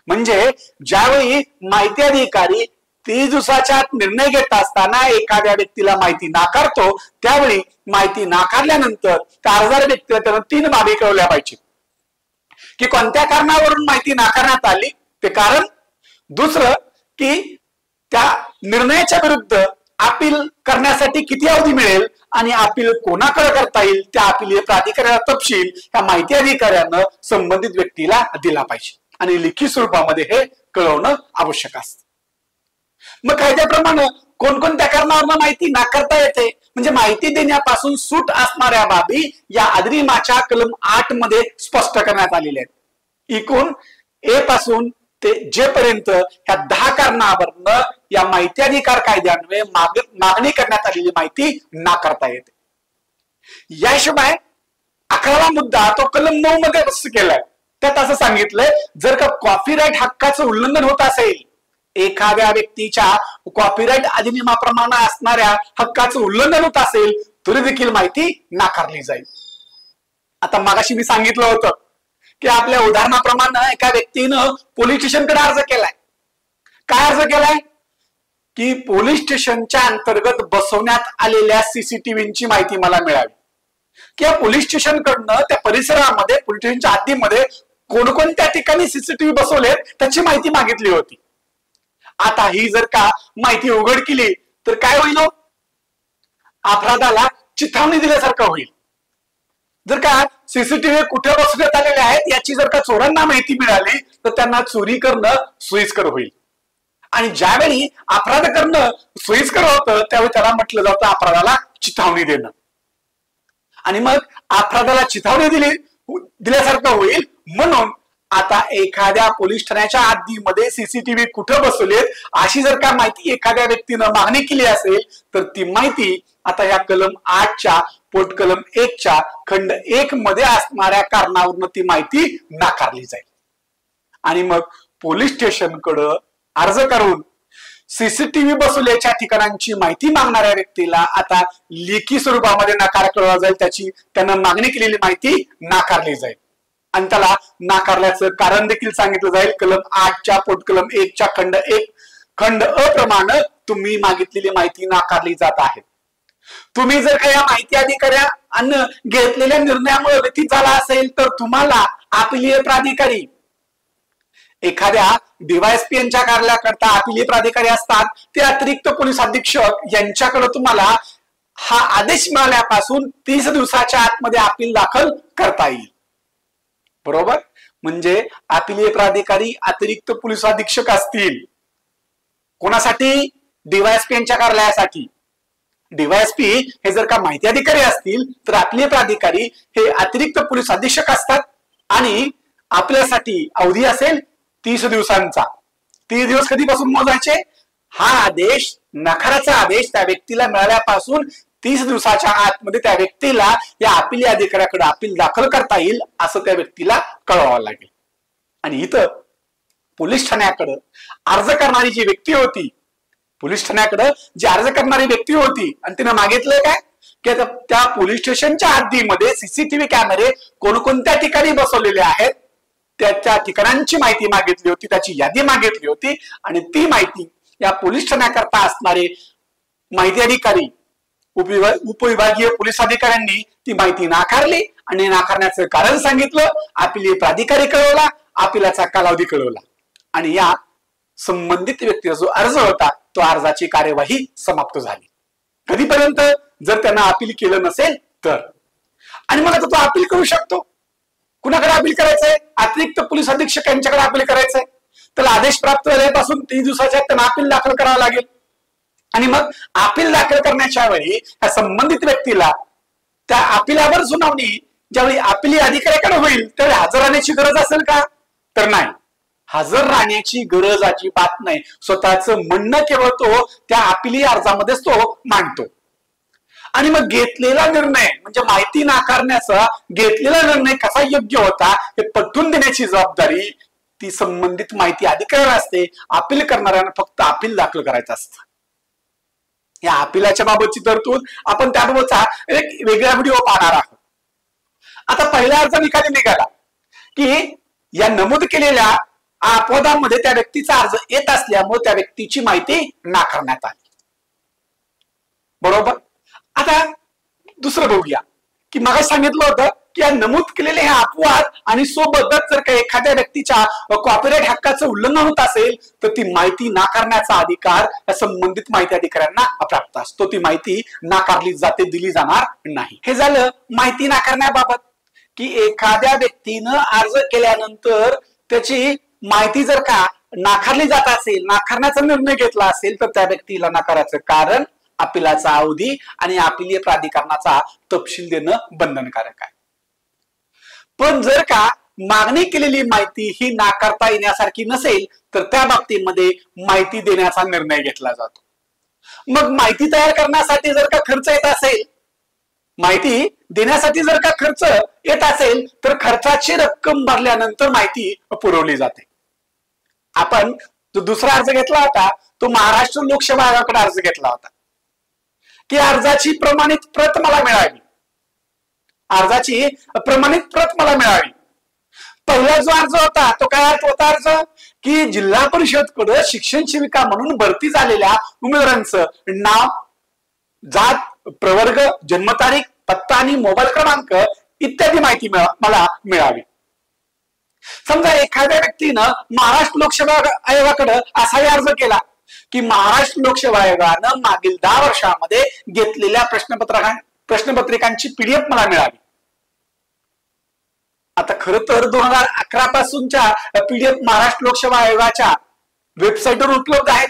म्हणजे ज्यावेळी माहिती अधिकारी 30 दिवसाच्या आत निर्णय घेत असताना एखाद्या व्यक्तीला माहिती नाकारतो त्यावेळी माहिती नाकारल्यानंतर त्या अर्जदार व्यक्तीला त्यानं 3 बाबी कळवल्या पाहिजे की कोणत्या कारणावरून माहिती नाकारण्यात आली ते कारण, दुसरं की त्या निर्णयाच्या विरुद्ध अपील करण्यासाठी किती अवधी मिळेल आणि अपील कोणाकडे करता येईल त्या अपील प्राधिकरणाचा तपशील या माहिती अधिकाऱ्यानं संबंधित व्यक्तीला दिला पाहिजे आणि लिखित स्वरूपामध्ये हे कळवणं आवश्यक असतं. मग कायद्याप्रमाणे कोणकोणत्या कारणावरून माहिती नाकारता येते म्हणजे माहिती देण्यापासून सूट असणाऱ्या बाबी या अधिनियमाच्या कलम 8 मध्ये स्पष्ट करण्यात आलेल्या आहेत. एकूण ए पासून ते जे पर्यंत ह्या 10 कारणावरनं या माहिती अधिकार कायद्यान्वये मागणी करण्यात आलेली माहिती नाकारता येते. याशिवाय 11वा मुद्दा तो कलम 9 मध्ये स्पष्ट केलाय. त्यात असं सांगितलंय, जर का कॉपीराईट हक्काचं उल्लंघन होत असेल, एखाद्या व्यक्तीच्या कॉपीराईट अधिनियमाप्रमाणे असणाऱ्या हक्काचं उल्लंघन होत असेल तरी देखील माहिती नाकारली जाईल. आता मगाशी मी सांगितलं होतं की आपल्या उदाहरणाप्रमाणे एका व्यक्तीनं पोलीस स्टेशनकडे अर्ज केलाय. काय अर्ज केलाय की पोलीस स्टेशनच्या अंतर्गत बसवण्यात आलेल्या सीसीटीव्हीची माहिती मला मिळावी, किंवा पोलीस स्टेशनकडनं त्या परिसरामध्ये पोलीस स्टेशनच्या हद्दीमध्ये कोणकोणत्या ठिकाणी सीसीटीव्ही बसवलेत त्याची माहिती मागितली होती. आता ही जर का माहिती उघड केली तर काय होईल? अपराधाला चिथावणी दिल्यासारखं होईल. जर का सीसीटीव्ही कुठे बसवण्यात आलेले आहेत याची जर का चोरांना माहिती मिळाली तर त्यांना चोरी करणं सोयीस्कर होईल. आणि ज्यावेळी अपराध करणं सोयीस्कर होतं त्यावेळी त्याला म्हटलं जातं अपराधाला चिथावणी देणं. आणि मग अपराधाला चिथावणी दिल्यासारखं होईल. म्हणून आता एखाद्या पोलीस ठाण्याच्या हद्दीमध्ये सीसीटीव्ही कुठं बसवलेत अशी जर का माहिती एखाद्या व्यक्तीनं मागणी केली असेल तर ती माहिती आता या कलम 8च्या पोट कलम 1च्या खंड 1 मध्ये असणाऱ्या कारणावरून ती माहिती नाकारली जाईल. आणि मग पोलीस स्टेशनकडं अर्ज करून सीसीटीव्ही बसवल्याच्या ठिकाणांची माहिती मागणाऱ्या व्यक्तीला आता लेखी स्वरूपामध्ये नकार कळवला जाईल. त्यानं मागणी केलेली माहिती नाकारली जाईल आणि त्याला नाकारल्याचं कारण देखील सांगितलं जाईल. कलम 8च्या पोट कलम 1च्या खंड 1 खंड अ प्रमाणे तुम्ही मागितलेली माहिती नाकारली जात आहे. तुम्ही जर का या माहिती अधिकाऱ्यानं घेतलेल्या निर्णयामुळे व्यतीत झाला असेल तर तुम्हाला अपीलीय प्राधिकारी, एखाद्या डीवायएसपी यांच्या कार्यालयाकरता अपीलीय प्राधिकारी असतात, ते अतिरिक्त पोलीस अधीक्षक यांच्याकडे तुम्हाला हा आदेश मिळाल्यापासून 30 दिवसाच्या आतमध्ये अपील दाखल करता येईल. बरोबर? म्हणजे अपीलीय प्राधिकारी अतिरिक्त पोलीस अधीक्षक असतील. कोणासाठी? डीवायएसपी यांच्या कार्यालयासाठी. डीवायएसपी हे जर का माहिती अधिकारी असतील तर अपीलीय प्राधिकारी हे अतिरिक्त पोलीस अधीक्षक असतात आणि आपल्यासाठी अवधी असेल 30 दिवसांचा. 30 दिवस कधीपासून मोजायचे? हा आदेश, नकाराचा आदेश त्या व्यक्तीला मिळाल्यापासून 30 दिवसाच्या आतमध्ये त्या व्यक्तीला या अपीलीय अधिकाऱ्याकडे अपील दाखल करता येईल असं त्या व्यक्तीला कळवावं लागेल. आणि इथं पोलीस ठाण्याकडे अर्ज करणारी जी व्यक्ती होती, पोलीस ठाण्याकडे जी अर्ज करणारी व्यक्ती होती आणि तिने मागितलं काय की त्या पोलीस स्टेशनच्या हद्दीमध्ये सीसीटीव्ही कॅमेरे कोणकोणत्या ठिकाणी बसवलेले आहेत त्या ठिकाणांची माहिती मागितली होती, त्याची यादी मागितली होती. आणि ती माहिती या पोलीस ठाण्याकरता असणारे माहिती अधिकारी, उपविभागीय पोलीस अधिकाऱ्यांनी ती माहिती नाकारली आणि नाकारण्याचं कारण सांगितलं. अपीलीय प्राधिकारी कळवला, अपिलाचा कालावधी कळवला आणि या संबंधित व्यक्तीचा जो अर्ज होता तो अर्जाची कार्यवाही समाप्त झाली. कधीपर्यंत? जर त्यांना अपील केलं नसेल तर. आणि मग आता तो अपील करू शकतो. कुणाकडे अपील करायचंय? अतिरिक्त पोलीस अधीक्षक यांच्याकडे अपील करायचंय. त्याला आदेश प्राप्त झाल्यापासून 30 दिवसाच्या त्यांना अपील दाखल करावं लागेल. आणि मग अपील दाखल करण्याच्या वेळी त्या संबंधित व्यक्तीला त्या अपिलावर सुनावणी ज्यावेळी अपील अधिकाऱ्याकडे होईल त्यावेळी हजर राहण्याची गरज असेल का? तर नाही, हजर राहण्याची गरज अजिबात नाही. स्वतःचं म्हणणं केवळ तो त्या अपीली अर्जामध्येच तो मांडतो. आणि मग घेतलेला निर्णय म्हणजे माहिती नाकारण्याचा घेतलेला निर्णय कसा योग्य होता हे पटवून देण्याची जबाबदारी ती संबंधित माहिती अधिकाऱ्याला असते. अपील करणाऱ्यांना फक्त अपील दाखल करायचं असतं. या अपिलाच्या बाबतची तरतूद आपण त्याबाबतचा एक वेगळा व्हिडिओ पाहणार आहोत. आता पहिला अर्ज निकाली निघाला की या नमूद केलेल्या अपवादामध्ये त्या व्यक्तीचा अर्ज येत असल्यामुळे त्या व्यक्तीची माहिती नाकारण्यात आली. बरोबर? आता दुसरं बघूया की मग सांगितलं होतं की या नमूद केलेले हे अपवाद आणि सोबतच जर का एखाद्या व्यक्तीच्या कॉपीराईट हक्काचं उल्लंघन होत असेल तर ती माहिती नाकारण्याचा अधिकार संबंधित माहिती अधिकाऱ्यांना प्राप्त असतो. ती माहिती नाकारली जाते, दिली जाणार नाही. हे झालं माहिती नाकारण्याबाबत की एखाद्या व्यक्तीनं अर्ज केल्यानंतर त्याची माहिती जर का नाकारली जात असेल, नाकारण्याचा निर्णय घेतला असेल तर त्या व्यक्तीला नाकाराचं कारण अपिलाचा अवधी आणि अपिलीय प्राधिकरणाचा तपशील देणं बंधनकारक आहे. पण जर का मागणी केलेली माहिती ही नाकारता येण्यासारखी नसेल तर त्या बाबतीमध्ये माहिती देण्याचा निर्णय घेतला जातो. मग माहिती तयार करण्यासाठी जर का खर्च येत असेल, माहिती देण्यासाठी जर का खर्च येत असेल तर खर्चाची रक्कम भरल्यानंतर माहिती पुरवली जाते. आपण जो दुसरा अर्ज घेतला होता तो महाराष्ट्र लोकसेवा आयोगाकडे अर्ज घेतला होता की अर्जाची प्रमाणित प्रत मला मिळावी, अर्जाची प्रमाणित प्रत मला मिळावी. पहिला जो अर्ज होता तो काय होता अर्ज की जिल्हा परिषदकडे शिक्षण सेविका म्हणून भरती झालेल्या उमेदवारांचं नाव, जात, प्रवर्ग, जन्मतारीख, पत्ता आणि मोबाईल क्रमांक इत्यादी माहिती मला मिळावी. समजा एखाद्या व्यक्तीनं महाराष्ट्र लोकसेवा आयोगाकडे असाही अर्ज केला की महाराष्ट्र लोकसेवा आयोगानं मागील 10 वर्षांमध्ये घेतलेल्या प्रश्नपत्रिकांची पीडीएफ मला मिळावी. आता खरं तर 2011 पासूनच्या पीडीएफ महाराष्ट्र लोकसेवा आयोगाच्या वेबसाईटवर उपलब्ध आहेत,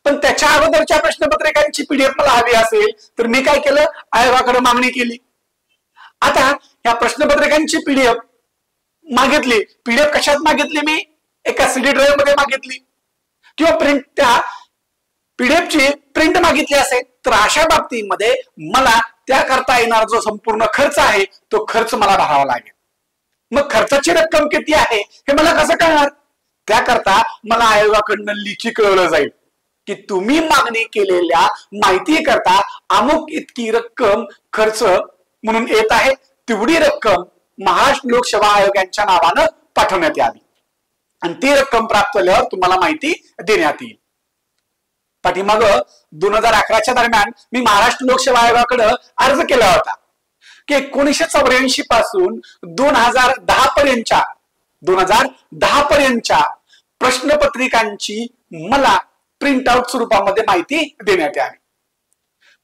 पण त्याच्या अगोदरच्या प्रश्नपत्रिकांची पीडीएफ मला हवी असेल तर मी काय केलं, आयोगाकडे मागणी केली. आता या प्रश्नपत्रिकांची पीडीएफ मागितली. पीडीएफ कशात मागितली, मी एका सीडी ड्राईव्ह मध्ये मागितली किंवा प्रिंट, त्या पीडीएफची प्रिंट मागितली असेल तर अशा बाबतीमध्ये मला त्याकरता येणारा जो संपूर्ण खर्च आहे तो खर्च मला भरावा लागेल. मग खर्चाची रक्कम किती आहे हे मला कसं कळणार, त्याकरता मला आयोगाकडनं लिखी कळवलं जाईल की तुम्ही मागणी केलेल्या माहिती करता अमुक इतकी रक्कम खर्च म्हणून येत आहे, तेवढी रक्कम महाराष्ट्र लोकसेवा आयोगाच्या नावानं पाठवण्यात यावी आणि ती रक्कम प्राप्त झाल्यावर तुम्हाला माहिती देण्यात येईल. पाठीमाग 2011च्या दरम्यान मी महाराष्ट्र लोकसेवा आयोगाकडे अर्ज केला होता की 1984 पासून 2010 पर्यंतच्या प्रश्नपत्रिकांची मला प्रिंट आउट स्वरूपामध्ये माहिती देण्यात यावी.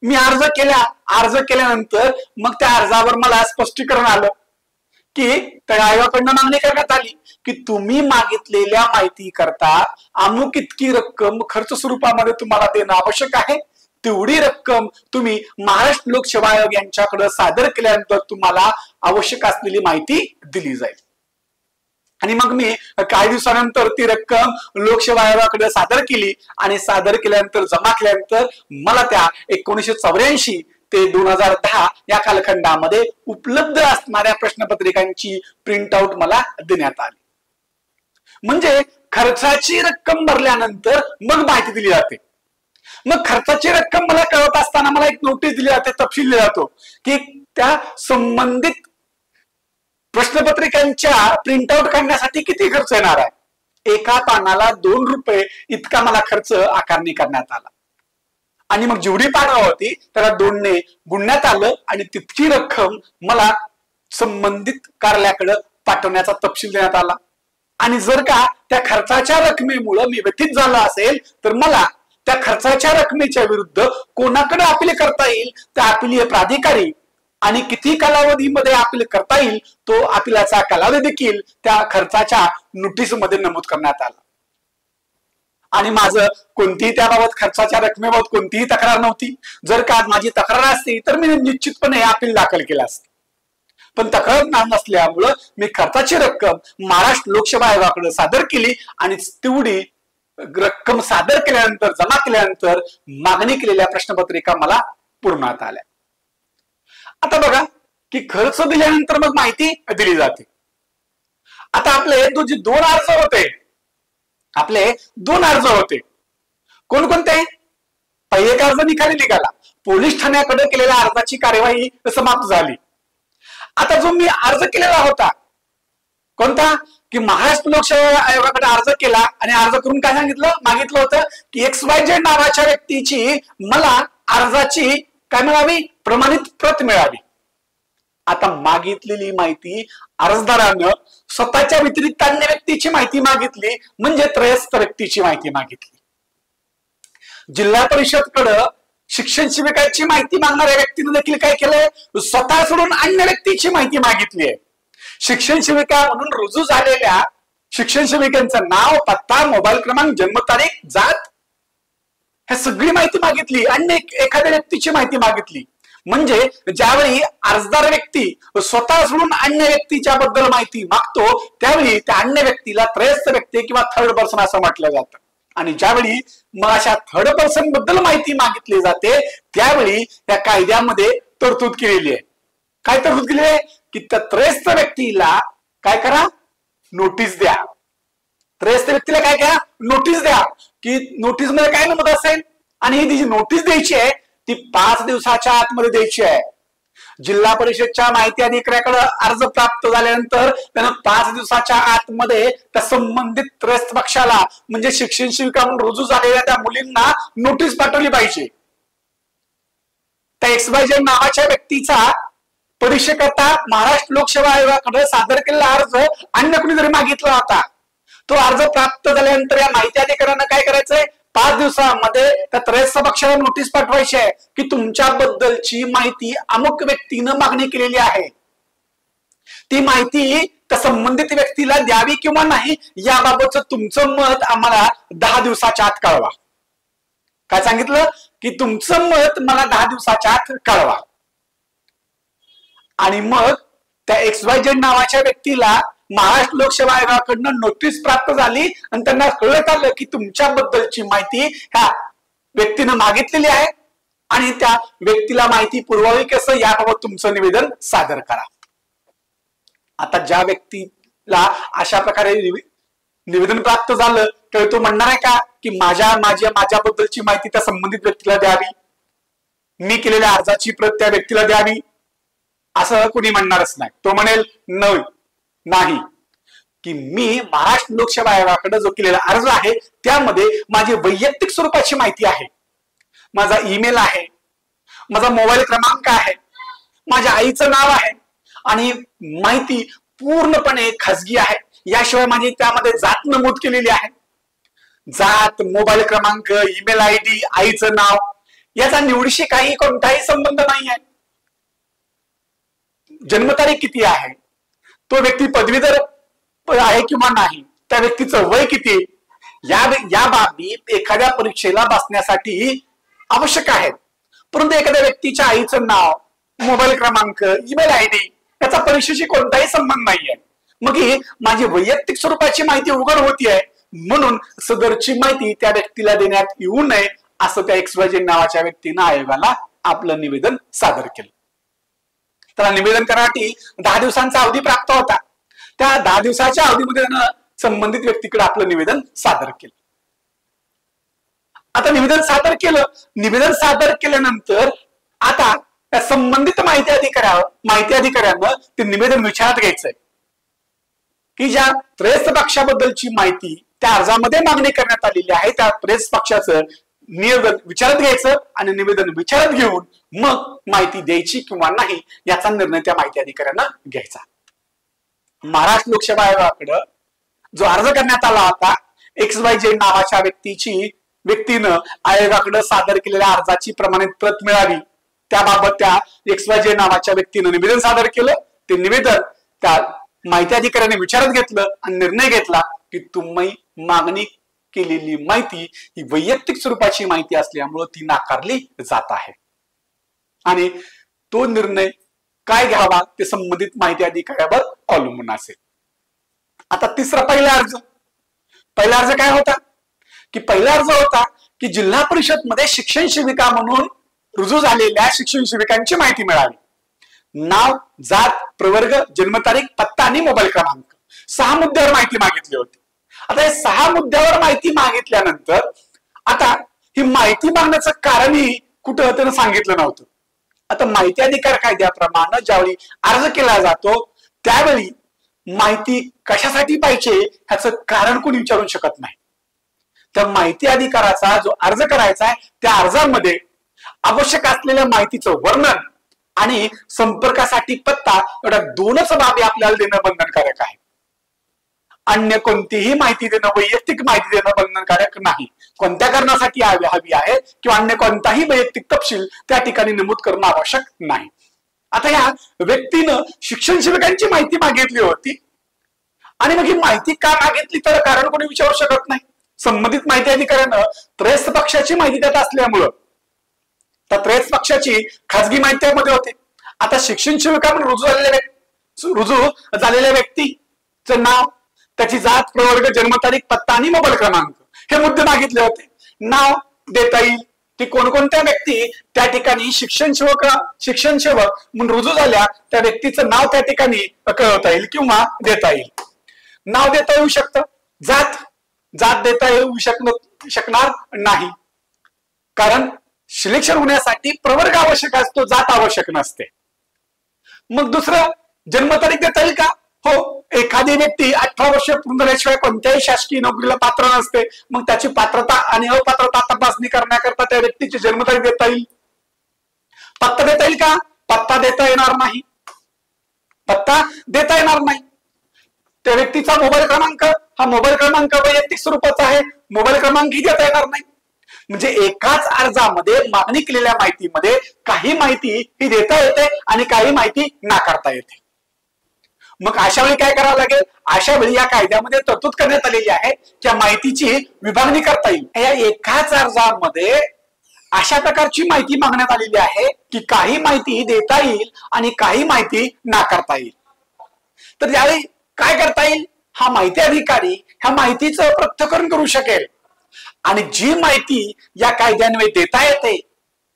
मी अर्ज केल्यानंतर मग त्या अर्जावर मला स्पष्टीकरण आलं की त्या आयोगाकडनं मागणी करण्यात आली की तुम्ही मागितलेल्या माहिती करता अमुक इतकी रक्कम खर्च स्वरूपामध्ये तुम्हाला देणं आवश्यक आहे, तेवढी रक्कम तुम्ही महाराष्ट्र लोकसेवा आयोग यांच्याकडे सादर केल्यानंतर तुम्हाला आवश्यक असलेली माहिती दिली जाईल. आणि मग मी काही दिवसानंतर ती रक्कम लोकसेवा आयोगाकडे सादर केली आणि सादर केल्यानंतर जमा केल्यानंतर मला त्या 1984 ते 2010 या कालखंडामध्ये उपलब्ध असणाऱ्या प्रश्नपत्रिकांची प्रिंट आउट मला देण्यात आली. म्हणजे खर्चाची रक्कम भरल्यानंतर मग माहिती दिली जाते. मग खर्चाची रक्कम मला कळत असताना मला एक नोटीस दिली जाते, तपशील दिला जातो की त्या संबंधित प्रश्नपत्रिकांच्या प्रिंटआउट काढण्यासाठी किती खर्च येणार आहे. एका पानाला 2 रुपये इतका मला खर्च आकारणी करण्यात आला आणि मग जेवढी पानं होती त्याला 2 ने गुणण्यात आलं आणि तितकी रक्कम मला संबंधित कार्यालयाकडे पाठवण्याचा तपशील देण्यात आला. आणि जर का त्या खर्चाच्या रकमेमुळे मी व्यथित झालो असेल तर मला त्या खर्चाच्या रकमेच्या विरुद्ध कोणाकडे अपील करता येईल, त्या अपीलीय प्राधिकारी आणि किती कालावधीमध्ये अपील करता येईल तो अपीलाचा कालावधी देखील त्या खर्चाच्या नोटीसमध्ये नमूद करण्यात आला. आणि माझं कोणतीही त्याबाबत खर्चाच्या रकमेबाबत कोणतीही तक्रार नव्हती. जर का माझी तक्रार असती तर मी निश्चितपणे अपील दाखल केलं असतं, पण तक्रार नसल्यामुळं मी खर्चाची रक्कम महाराष्ट्र लोकसेवा आयोगाकडे सादर केली आणि तेवढी रक्कम सादर केल्यानंतर जमा केल्यानंतर मागणी केलेल्या प्रश्नपत्रिका मला पूर्णात आल्या. आता बघा की खर्च दिल्यानंतर मग माहिती दिली जाते. आता आपले जे 2 अर्ज होते कोणकोणते, पहिले एक अर्ज निकाली निघाला, पोलीस ठाण्याकडे केलेल्या अर्जाची कार्यवाही समाप्त झाली. आता जो मी अर्ज केलेला होता कोणता की महाराष्ट्र लोकसेवा आयोगाकडे अर्ज केला आणि अर्ज करून काय मागितलं होतं की XYZ नावाच्या व्यक्तीची मला अर्जाची काय मिळावी, प्रमाणित प्रत मिळावी. आता मागितलेली माहिती अर्जदारानं स्वतःच्या व्यतिरिक्त अन्य व्यक्तीची माहिती मागितली, म्हणजे त्रयस्थ व्यक्तीची माहिती मागितली. जिल्हा परिषदकडे शिक्षण सेविकाची माहिती मागणाऱ्या व्यक्तीने देखील काय केलंय, स्वतः सोडून अन्य व्यक्तीची माहिती मागितली आहे. शिक्षण सेविका म्हणून रुजू झालेल्या शिक्षण सेविकांचं नाव, पत्ता, मोबाईल क्रमांक, जन्मतारीख, जात ह्या सगळी माहिती मागितली आणि एखाद्या व्यक्तीची माहिती मागितली. म्हणजे ज्यावेळी अर्जदार व्यक्ती स्वतः सोडून अन्य व्यक्तीच्या बद्दल माहिती मागतो त्यावेळी त्या अन्य व्यक्तीला त्रयस्थ व्यक्ती किंवा थर्ड पर्सन असं म्हटलं जातं. आणि ज्यावेळी मग अशा थर्ड पर्सन बद्दल माहिती मागितली जाते त्यावेळी त्या कायद्यामध्ये तरतूद केलेली आहे. काय तरतूद केली आहे की त्या त्रयस्थ व्यक्तीला काय करा, नोटीस द्या. त्रयस्थ व्यक्तीला काय करा, नोटीस द्या. की नोटीस मध्ये काय नमूद असेल आणि ही जी नोटीस द्यायची आहे ती 5 दिवसाच्या आतमध्ये द्यायची आहे. जिल्हा परिषदच्या माहिती अधिकाऱ्याकडे अर्ज प्राप्त झाल्यानंतर त्यानं 5 दिवसाच्या आतमध्ये त्या संबंधित त्रयस्थ पक्षाला म्हणजे शिक्षण सेविका म्हणून रुजू झालेल्या त्या मुलींना नोटीस पाठवली पाहिजे. त्या XYZ नावाच्या व्यक्तीचा परीक्षेकरता महाराष्ट्र लोकसेवा आयोगाकडे सादर केलेला अर्ज अन्य कुणी जरी मागितला होता, तो अर्ज प्राप्त झाल्यानंतर या माहिती अधिकाऱ्यानं काय करायचंय, 5 दिवसामध्ये त्या त्रयस्थ पक्षाला नोटीस पाठवायची आहे की तुमच्याबद्दलची माहिती अमुक व्यक्तीनं मागणी केलेली आहे. ती माहिती त्या संबंधित व्यक्तीला द्यावी किंवा नाही याबाबतचं तुमचं मत आम्हाला 10 दिवसाच्या आत कळवा. काय सांगितलं की तुमचं मत मला 10 दिवसाच्या आत कळवा. आणि मग त्या XYZ नावाच्या व्यक्तीला महाराष्ट्र लोकसेवा आयोगाकडनं नोटीस प्राप्त झाली आणि त्यांना कळत आलं की तुमच्याबद्दलची माहिती ह्या व्यक्तीनं मागितलेली आहे आणि त्या व्यक्तीला माहिती पुरवावी कसं याबाबत तुमचं निवेदन सादर करा. आता ज्या व्यक्तीला अशा प्रकारे निवेदन प्राप्त झालं तर तो म्हणणार आहे का की माझ्याबद्दलची माहिती त्या संबंधित व्यक्तीला द्यावी, मी केलेल्या अर्जाची प्रत त्या व्यक्तीला द्यावी, असं कोणी म्हणणारच नाही. तो म्हणेल नाही की मी महाराष्ट्र लोकसेवा आयोगाकडे जो केलेला अर्ज आहे त्यामध्ये माझी वैयक्तिक स्वरूपाची माहिती आहे. माझा ईमेल आहे, माझा मोबाईल क्रमांक आहे, माझ्या आईचं नाव आहे आणि माहिती पूर्णपणे खाजगी आहे. याशिवाय माझी त्यामध्ये जात नमूद केलेली आहे. जात, मोबाईल क्रमांक, ईमेल ID, आईचं नाव याचा निवडीशी कोणताही संबंध नाही आहे. जन्मतारीख किती आहे, तो व्यक्ती पदवीधर आहे किंवा नाही, त्या व्यक्तीचं वय किती, या बाबी एखाद्या परीक्षेला बसण्यासाठी आवश्यक आहेत. परंतु एखाद्या व्यक्तीच्या आईचं नाव, मोबाईल क्रमांक, ईमेल ID याचा परीक्षेशी कोणताही संबंध नाहीये. मग ही माझी वैयक्तिक स्वरूपाची माहिती उघड होती आहे म्हणून सदरची माहिती त्या व्यक्तीला देण्यात येऊ नये असं त्या XYZ नावाच्या व्यक्तीनं आयोगाला आपलं निवेदन सादर केलं. त्याला निवेदन करण्यासाठी 10 दिवसांचा अवधी प्राप्त होता. त्या 10 दिवसाच्या अवधीमध्ये त्यानं संबंधित व्यक्तीकडे आपलं निवेदन सादर केलं. आता निवेदन सादर केल्यानंतर आता त्या संबंधित माहिती अधिकाऱ्यानं ते निवेदन विचारात घ्यायचंय की ज्या त्रयस्थ पक्षाबद्दलची माहिती त्या अर्जामध्ये मागणी करण्यात आलेली आहे त्या त्रयस्थ पक्षाचं निवेदन विचारात घ्यायचं आणि निवेदन विचारात घेऊन मग माहिती द्यायची किंवा नाही याचा निर्णय त्या माहिती अधिकाऱ्यानं घ्यायचा. महाराष्ट्र लोकसेवा आयोगाकडे जो अर्ज करण्यात आला होता XYZ नावाच्या व्यक्तीनं आयोगाकडे सादर केलेल्या अर्जाची प्रमाणित प्रत मिळावी त्याबाबत त्या XYZ नावाच्या व्यक्तीनं निवेदन सादर केलं. ते निवेदन त्या माहिती अधिकाऱ्याने विचारात घेतलं आणि निर्णय घेतला की तुम्ही मागणी केलेली माहिती ही वैयक्तिक स्वरूपाची माहिती असल्यामुळे ती नाकारली जात आहे. आणि तो निर्णय काय घ्यावा ते संबंधित माहिती अधिकाऱ्यावर अवलंबून असेल. आता पहिला अर्ज काय होता की पहिला अर्ज होता की जिल्हा परिषद मध्ये शिक्षण सेविका म्हणून रुजू झालेल्या शिक्षण सेविकांची माहिती मिळावी. नाव, जात, प्रवर्ग, जन्मतारीख, पत्ता आणि मोबाईल क्रमांक 6 मुद्द्यावर माहिती मागितली होती. आता हे 6 मुद्द्यावर माहिती मागितल्यानंतर आता ही माहिती मागण्याचं कारणही कुठं त्यानं सांगितलं नव्हतं. आता माहिती अधिकार कायद्याप्रमाणे ज्यावेळी अर्ज केला जातो त्यावेळी माहिती कशासाठी पाहिजे ह्याचं कारण कोणी विचारू शकत नाही. त्या माहिती अधिकाराचा जो अर्ज करायचा आहे त्या अर्जामध्ये आवश्यक असलेल्या माहितीचं वर्णन आणि संपर्कासाठी पत्ता एवढ्या 2च बाबी आपल्याला देणं बंधनकारक आहे. अन्य कोणतीही माहिती देणं, वैयक्तिक माहिती देणं बंधनकारक नाही. कोणत्या कारणासाठी हवी आहे किंवा अन्य कोणताही वैयक्तिक तपशील त्या ठिकाणी नमूद करणं आवश्यक नाही. आता या व्यक्तीनं शिक्षण सेवकांची माहिती मागितली होती आणि मग ही माहिती का मागितली तर कारण कोणी विचारू शकत नाही. संबंधित माहिती अधिकाऱ्यानं त्रयस्थ पक्षाची माहिती देत असल्यामुळं तर त्रयस्थ पक्षाची खाजगी माहिती त्यामध्ये होते. आता शिक्षण सेविका म्हणून रुजू झालेल्या व्यक्तीचं नाव, त्याची जात, प्रवर्ग, जन्मतारीख, पत्ता आणि मोबाईल क्रमांक हे मुद्दे मागितले होते. नाव देता येईल की कोणकोणत्या व्यक्ती त्या ठिकाणी शिक्षण सेवक म्हणून रुजू झाल्या त्या व्यक्तीचं नाव त्या ठिकाणी कळवता येईल किंवा देता येईल. नाव देता येऊ शकतं, जात देता येऊ शकणार नाही, कारण सिलेक्शन होण्यासाठी प्रवर्ग आवश्यक असतो, जात आवश्यक नसते. मग दुसरं, जन्मतारीख देता येईल का? हो, एखादी व्यक्ती 18 वर्ष पूर्ण झाल्याशिवाय कोणत्याही शासकीय नोकरीला पात्र नसते. मग त्याची पात्रता आणि अपात्रता तपासणी करण्याकरता त्या व्यक्तीची जन्मतारीख देता येईल. पत्ता देता येईल का? पत्ता देता येणार नाही. त्या व्यक्तीचा मोबाईल क्रमांक, हा मोबाईल क्रमांक वैयक्तिक स्वरूपाचा आहे, मोबाईल क्रमांकही देता येणार नाही. म्हणजे एकाच अर्जामध्ये मागणी केलेल्या माहितीमध्ये काही माहिती ही देता येते आणि काही माहिती नाकारता येते. मग अशा वेळी काय करावं लागेल? अशा वेळी या कायद्यामध्ये तरतूद करण्यात आलेली आहे की माहितीची विभागणी करता येईल. या एकाच अर्जामध्ये अशा प्रकारची माहिती मागण्यात आलेली आहे की काही माहिती देता येईल आणि काही माहिती नाकारता येईल. तर यावेळी काय करता येईल? हा माहिती अधिकारी ह्या माहितीचं पृथक्करण करू शकेल आणि जी माहिती या कायद्यान्वये देता येते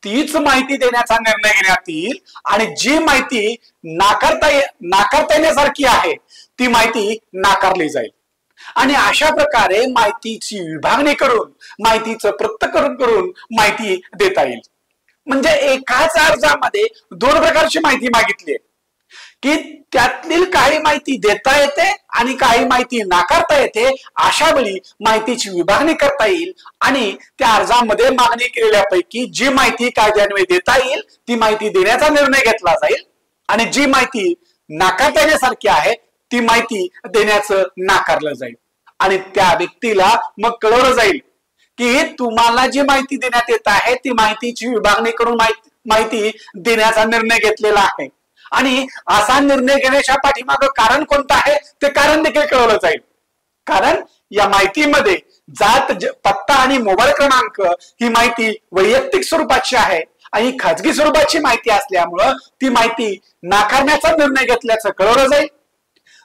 तीच माहिती देण्याचा निर्णय घेण्यात येईल आणि जी माहिती नाकारता येण्यासारखी आहे ती माहिती नाकारली जाईल. आणि अशा प्रकारे माहितीची विभागणी करून माहितीचं पृथक्करण करून माहिती देता येईल. म्हणजे एकाच अर्जामध्ये दोन प्रकारची माहिती मागितली आहे की त्यातील काही माहिती देता येते आणि काही माहिती नाकारता येते. अशा वेळी माहितीची विभागणी करता येईल आणि त्या अर्जामध्ये मागणी केलेल्यापैकी जी माहिती कायद्यान्वये देता येईल ती माहिती देण्याचा निर्णय घेतला जाईल आणि जी माहिती नाकारता येण्यासारखी आहे ती माहिती देण्याचं नाकारलं जाईल. आणि त्या व्यक्तीला मग कळवलं जाईल की तुम्हाला जी माहिती देण्यात येत आहे ती माहितीची विभागणी करून माहिती देण्याचा निर्णय घेतलेला आहे आणि असा निर्णय घेण्याच्या पाठीमागं कारण कोणतं आहे ते कारण देखील कळवलं जाईल. कारण या माहितीमध्ये जात, पत्ता आणि मोबाईल क्रमांक ही माहिती वैयक्तिक स्वरूपाची आहे आणि खाजगी स्वरूपाची माहिती असल्यामुळं ती माहिती नाकारण्याचा निर्णय घेतल्याचं कळवलं जाईल.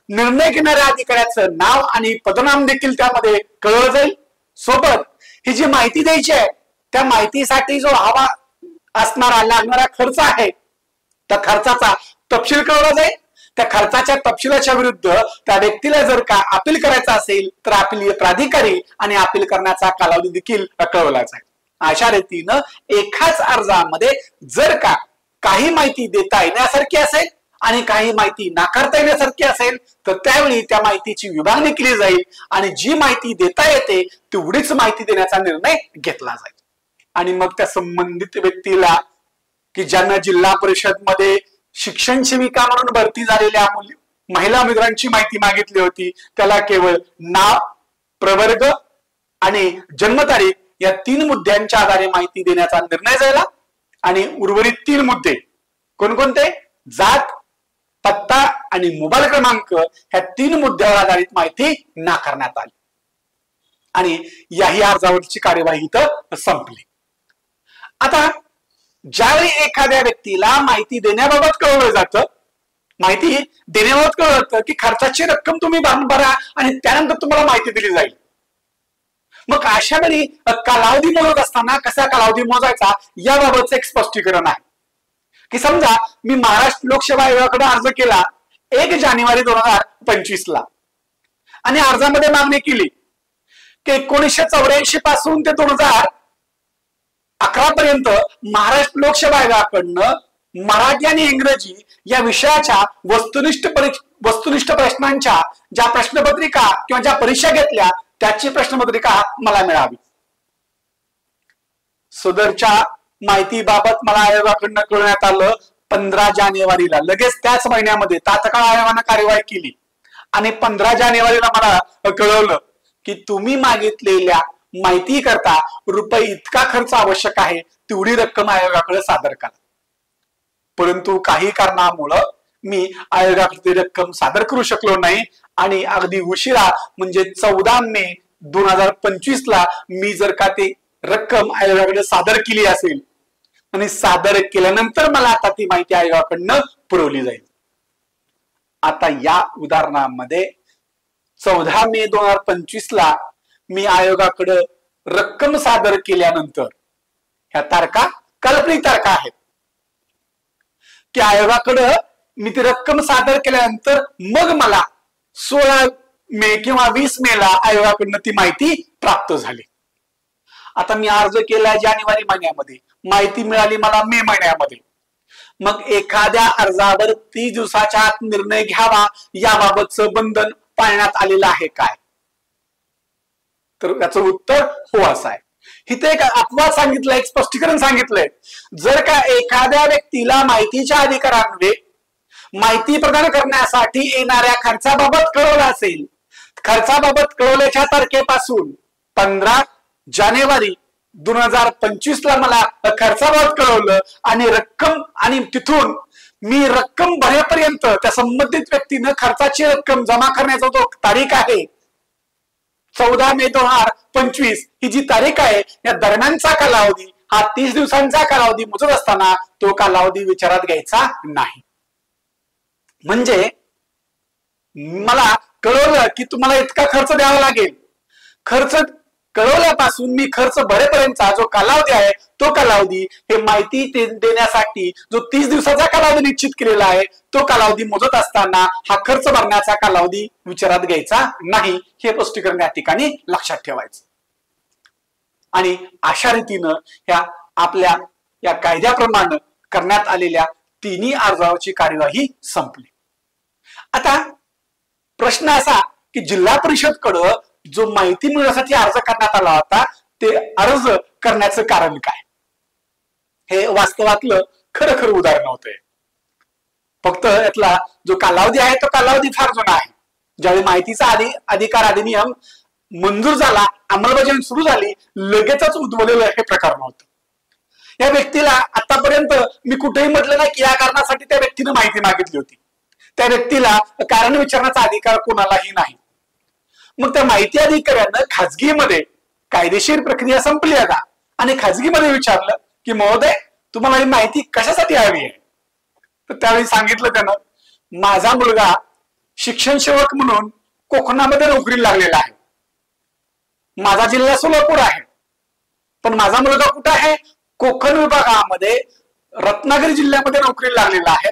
निर्णय घेणाऱ्या अधिकाऱ्याचं नाव आणि पदनाम देखील त्यामध्ये कळवलं जाईल. सोबत ही जी माहिती द्यायची आहे त्या माहितीसाठी जो हवा असणारा लागणारा खर्च आहे त्या खर्चाचा तपशील कळवला जाईल. त्या खर्चाच्या तपशिलाच्या विरुद्ध त्या व्यक्तीला जर का अपील करायचं असेल तर अपील प्राधिकारी आणि अपील करण्याचा कालावधी देखील कळवला जाईल. अशा रीतीनं एकाच अर्जामध्ये जर का काही माहिती देता येण्यासारखी असेल आणि काही माहिती नाकारता येण्यासारखी असेल तर त्यावेळी त्या माहितीची विभागणी केली जाईल आणि जी माहिती देता येते तेवढीच माहिती देण्याचा निर्णय घेतला जाईल. आणि मग त्या संबंधित व्यक्तीला की ज्यांना जिल्हा परिषद मध्ये शिक्षण सेविका म्हणून भरती झालेल्या महिला उमेदवारांची माहिती मागितली होती त्याला केवळ नाव, प्रवर्ग आणि जन्मतारीख या 3 मुद्द्यांच्या आधारे माहिती देण्याचा निर्णय झाला आणि उर्वरित 3 मुद्दे कोणकोणते? जात, पत्ता आणि मोबाईल क्रमांक ह्या 3 मुद्द्यावर आधारित माहिती नाकारण्यात आली आणि याही अर्जावरची कार्यवाही इथं संपली. आता ज्यावेळी एखाद्या व्यक्तीला माहिती देण्याबाबत कळवलं जातं, माहिती देण्याबाबत कळवलं जातं की खर्चाची रक्कम तुम्ही भरा आणि त्यानंतर तुम्हाला माहिती दिली जाईल. मग अशा वेळी कालावधी मोजत असताना कसा कालावधी मोजायचा याबाबतचं एक स्पष्टीकरण आहे की समजा मी महाराष्ट्र लोकसेवा आयोगाकडे अर्ज केला 1 जानेवारी 2025 ला आणि अर्जामध्ये मागणी केली की 1984 पासून ते 2011 पर्यंत महाराष्ट्र लोकसेवा आयोगाकडनं मराठी आणि इंग्रजी या विषयाच्या वस्तुनिष्ठ प्रश्नांच्या ज्या प्रश्नपत्रिका किंवा ज्या परीक्षा घेतल्या त्याची प्रश्नपत्रिका मला मिळावी. सदरच्या माहितीबाबत मला आयोगाकडनं कळवण्यात आलं 15 जानेवारीला. लगेच त्याच महिन्यामध्ये तात्काळ आयोगानं कार्यवाही केली आणि 15 जानेवारीला मला कळवलं की तुम्ही मागितलेल्या माहिती करता रुपये इतका खर्च आवश्यक आहे तेवढी रक्कम आयोगाकडे सादर करा. परंतु काही कारणामुळं मी आयोगाकडे रक्कम सादर करू शकलो नाही आणि अगदी उशिरा म्हणजे 14 मे 2025 ला मी जर का ते रक्कम आयोगाकडे सादर केली असेल आणि सादर केल्यानंतर मला आता ती माहिती आयोगाकडनं पुरवली जाईल. आता या उदाहरणामध्ये 14 मे 2025 ला मी आयोगाकडे रक्कम सादर केल्यानंतर, ह्या तारखा काल्पनिक तारखा आहेत, की आयोगाकडे मी ती रक्कम सादर केल्यानंतर मग मला 16 मे किंवा 20 मे ला आयोगाकडनं ती माहिती प्राप्त झाली. आता मी अर्ज केला जानेवारी महिन्यामध्ये, माहिती मिळाली मला मे महिन्यामध्ये. मग एखाद्या अर्जावर 30 दिवसाच्या आत निर्णय घ्यावा याबाबतचं बंधन पाळण्यात आलेलं आहे काय? तर याचं उत्तर हो असं आहे. इथे एक अपवाद सांगितलंय, एक स्पष्टीकरण सांगितलंय. जर का एखाद्या व्यक्तीला माहितीच्या अधिकारान्वये माहिती प्रदान करण्यासाठी येणाऱ्या खर्चाबाबत कळवलं असेल, खर्चाबाबत कळवल्याच्या तारखेपासून 15 जानेवारी 2025 ला मला खर्चाबाबत कळवलं आणि रक्कम, आणि तिथून मी रक्कम भरेपर्यंत त्या संबंधित व्यक्तीनं खर्चाची रक्कम जमा करण्याचा जो तारीख आहे 14 मे 2025 ही जी तारीख आहे, या दरम्यानचा कालावधी हा 30 दिवसांचा कालावधी मोजत असताना तो कालावधी विचारात घ्यायचा नाही. म्हणजे मला कळवलं की तुम्हाला इतका खर्च द्यावा लागेल, खर्च कळवल्यापासून मी खर्च भरेपर्यंतचा जो कालावधी आहे तो कालावधी, हे माहिती देण्यासाठी जो 30 दिवसाचा कालावधी निश्चित केलेला आहे तो कालावधी मोजत असताना हा खर्च भरण्याचा कालावधी विचारात घ्यायचा नाही, हे स्पष्टीकरण या ठिकाणी लक्षात ठेवायचं. आणि अशा रीतीनं ह्या आपल्या या कायद्याप्रमाणे करण्यात आलेल्या तिन्ही अर्जाची कार्यवाही संपली. आता प्रश्न असा की जिल्हा परिषदकडं जो माहिती मिळवण्यासाठी अर्ज करण्यात आला होता ते अर्ज करण्याचं कारण काय? हे वास्तवातलं खरं उदाहरण होतंय. फक्त यातला जो कालावधी आहे तो कालावधी फार जुना आहे. ज्यावेळी माहितीचा अधिकार अधिनियम मंजूर झाला, अंमलबजावणी सुरू झाली, लगेचच उद्भवलेलं हे प्रकरण होतं. या व्यक्तीला आतापर्यंत मी कुठेही म्हटलं नाही की या कारणासाठी त्या व्यक्तीने माहिती मागितली होती. त्या व्यक्तीला कारण विचारण्याचा अधिकार कोणालाही नाही. मग त्या माहिती अधिकाऱ्यानं खाजगीमध्ये कायदेशीर प्रक्रिया संपली आता आणि खाजगीमध्ये विचारलं की महोदय तुम्हाला ही माहिती कशासाठी हवी आहे? तर त्यावेळी सांगितलं त्यानं, माझा मुलगा शिक्षण सेवक म्हणून कोकणामध्ये नोकरीला लागलेला आहे. माझा जिल्हा सोलापूर आहे, पण माझा मुलगा कुठं आहे? कोकण विभागामध्ये रत्नागिरी जिल्ह्यामध्ये नोकरीला लागलेला आहे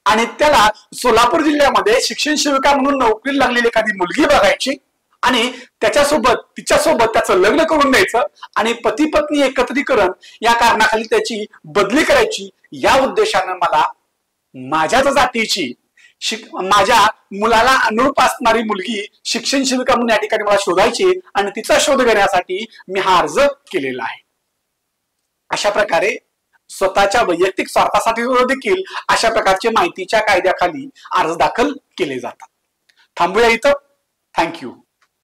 आणि त्याला सोलापूर जिल्ह्यामध्ये शिक्षण सेविका म्हणून नोकरीला लागलेली एखादी मुलगी बघायची आणि तिच्यासोबत त्याचं लग्न करून द्यायचं आणि पती पत्नी एकत्रीकरण या कारणाखाली त्याची बदली करायची, या उद्देशानं मला माझ्याच जातीची माझ्या मुलाला अनुरूप असणारी मुलगी शिक्षण सेविका म्हणून या ठिकाणी मला शोधायची आणि तिचा शोध घेण्यासाठी मी हा अर्ज केलेला आहे. अशा प्रकारे स्वतःच्या वैयक्तिक स्वार्थासाठी देखील अशा प्रकारचे माहितीच्या कायद्याखाली अर्ज दाखल केले जातात. थांबूया इथं. थँक्यू.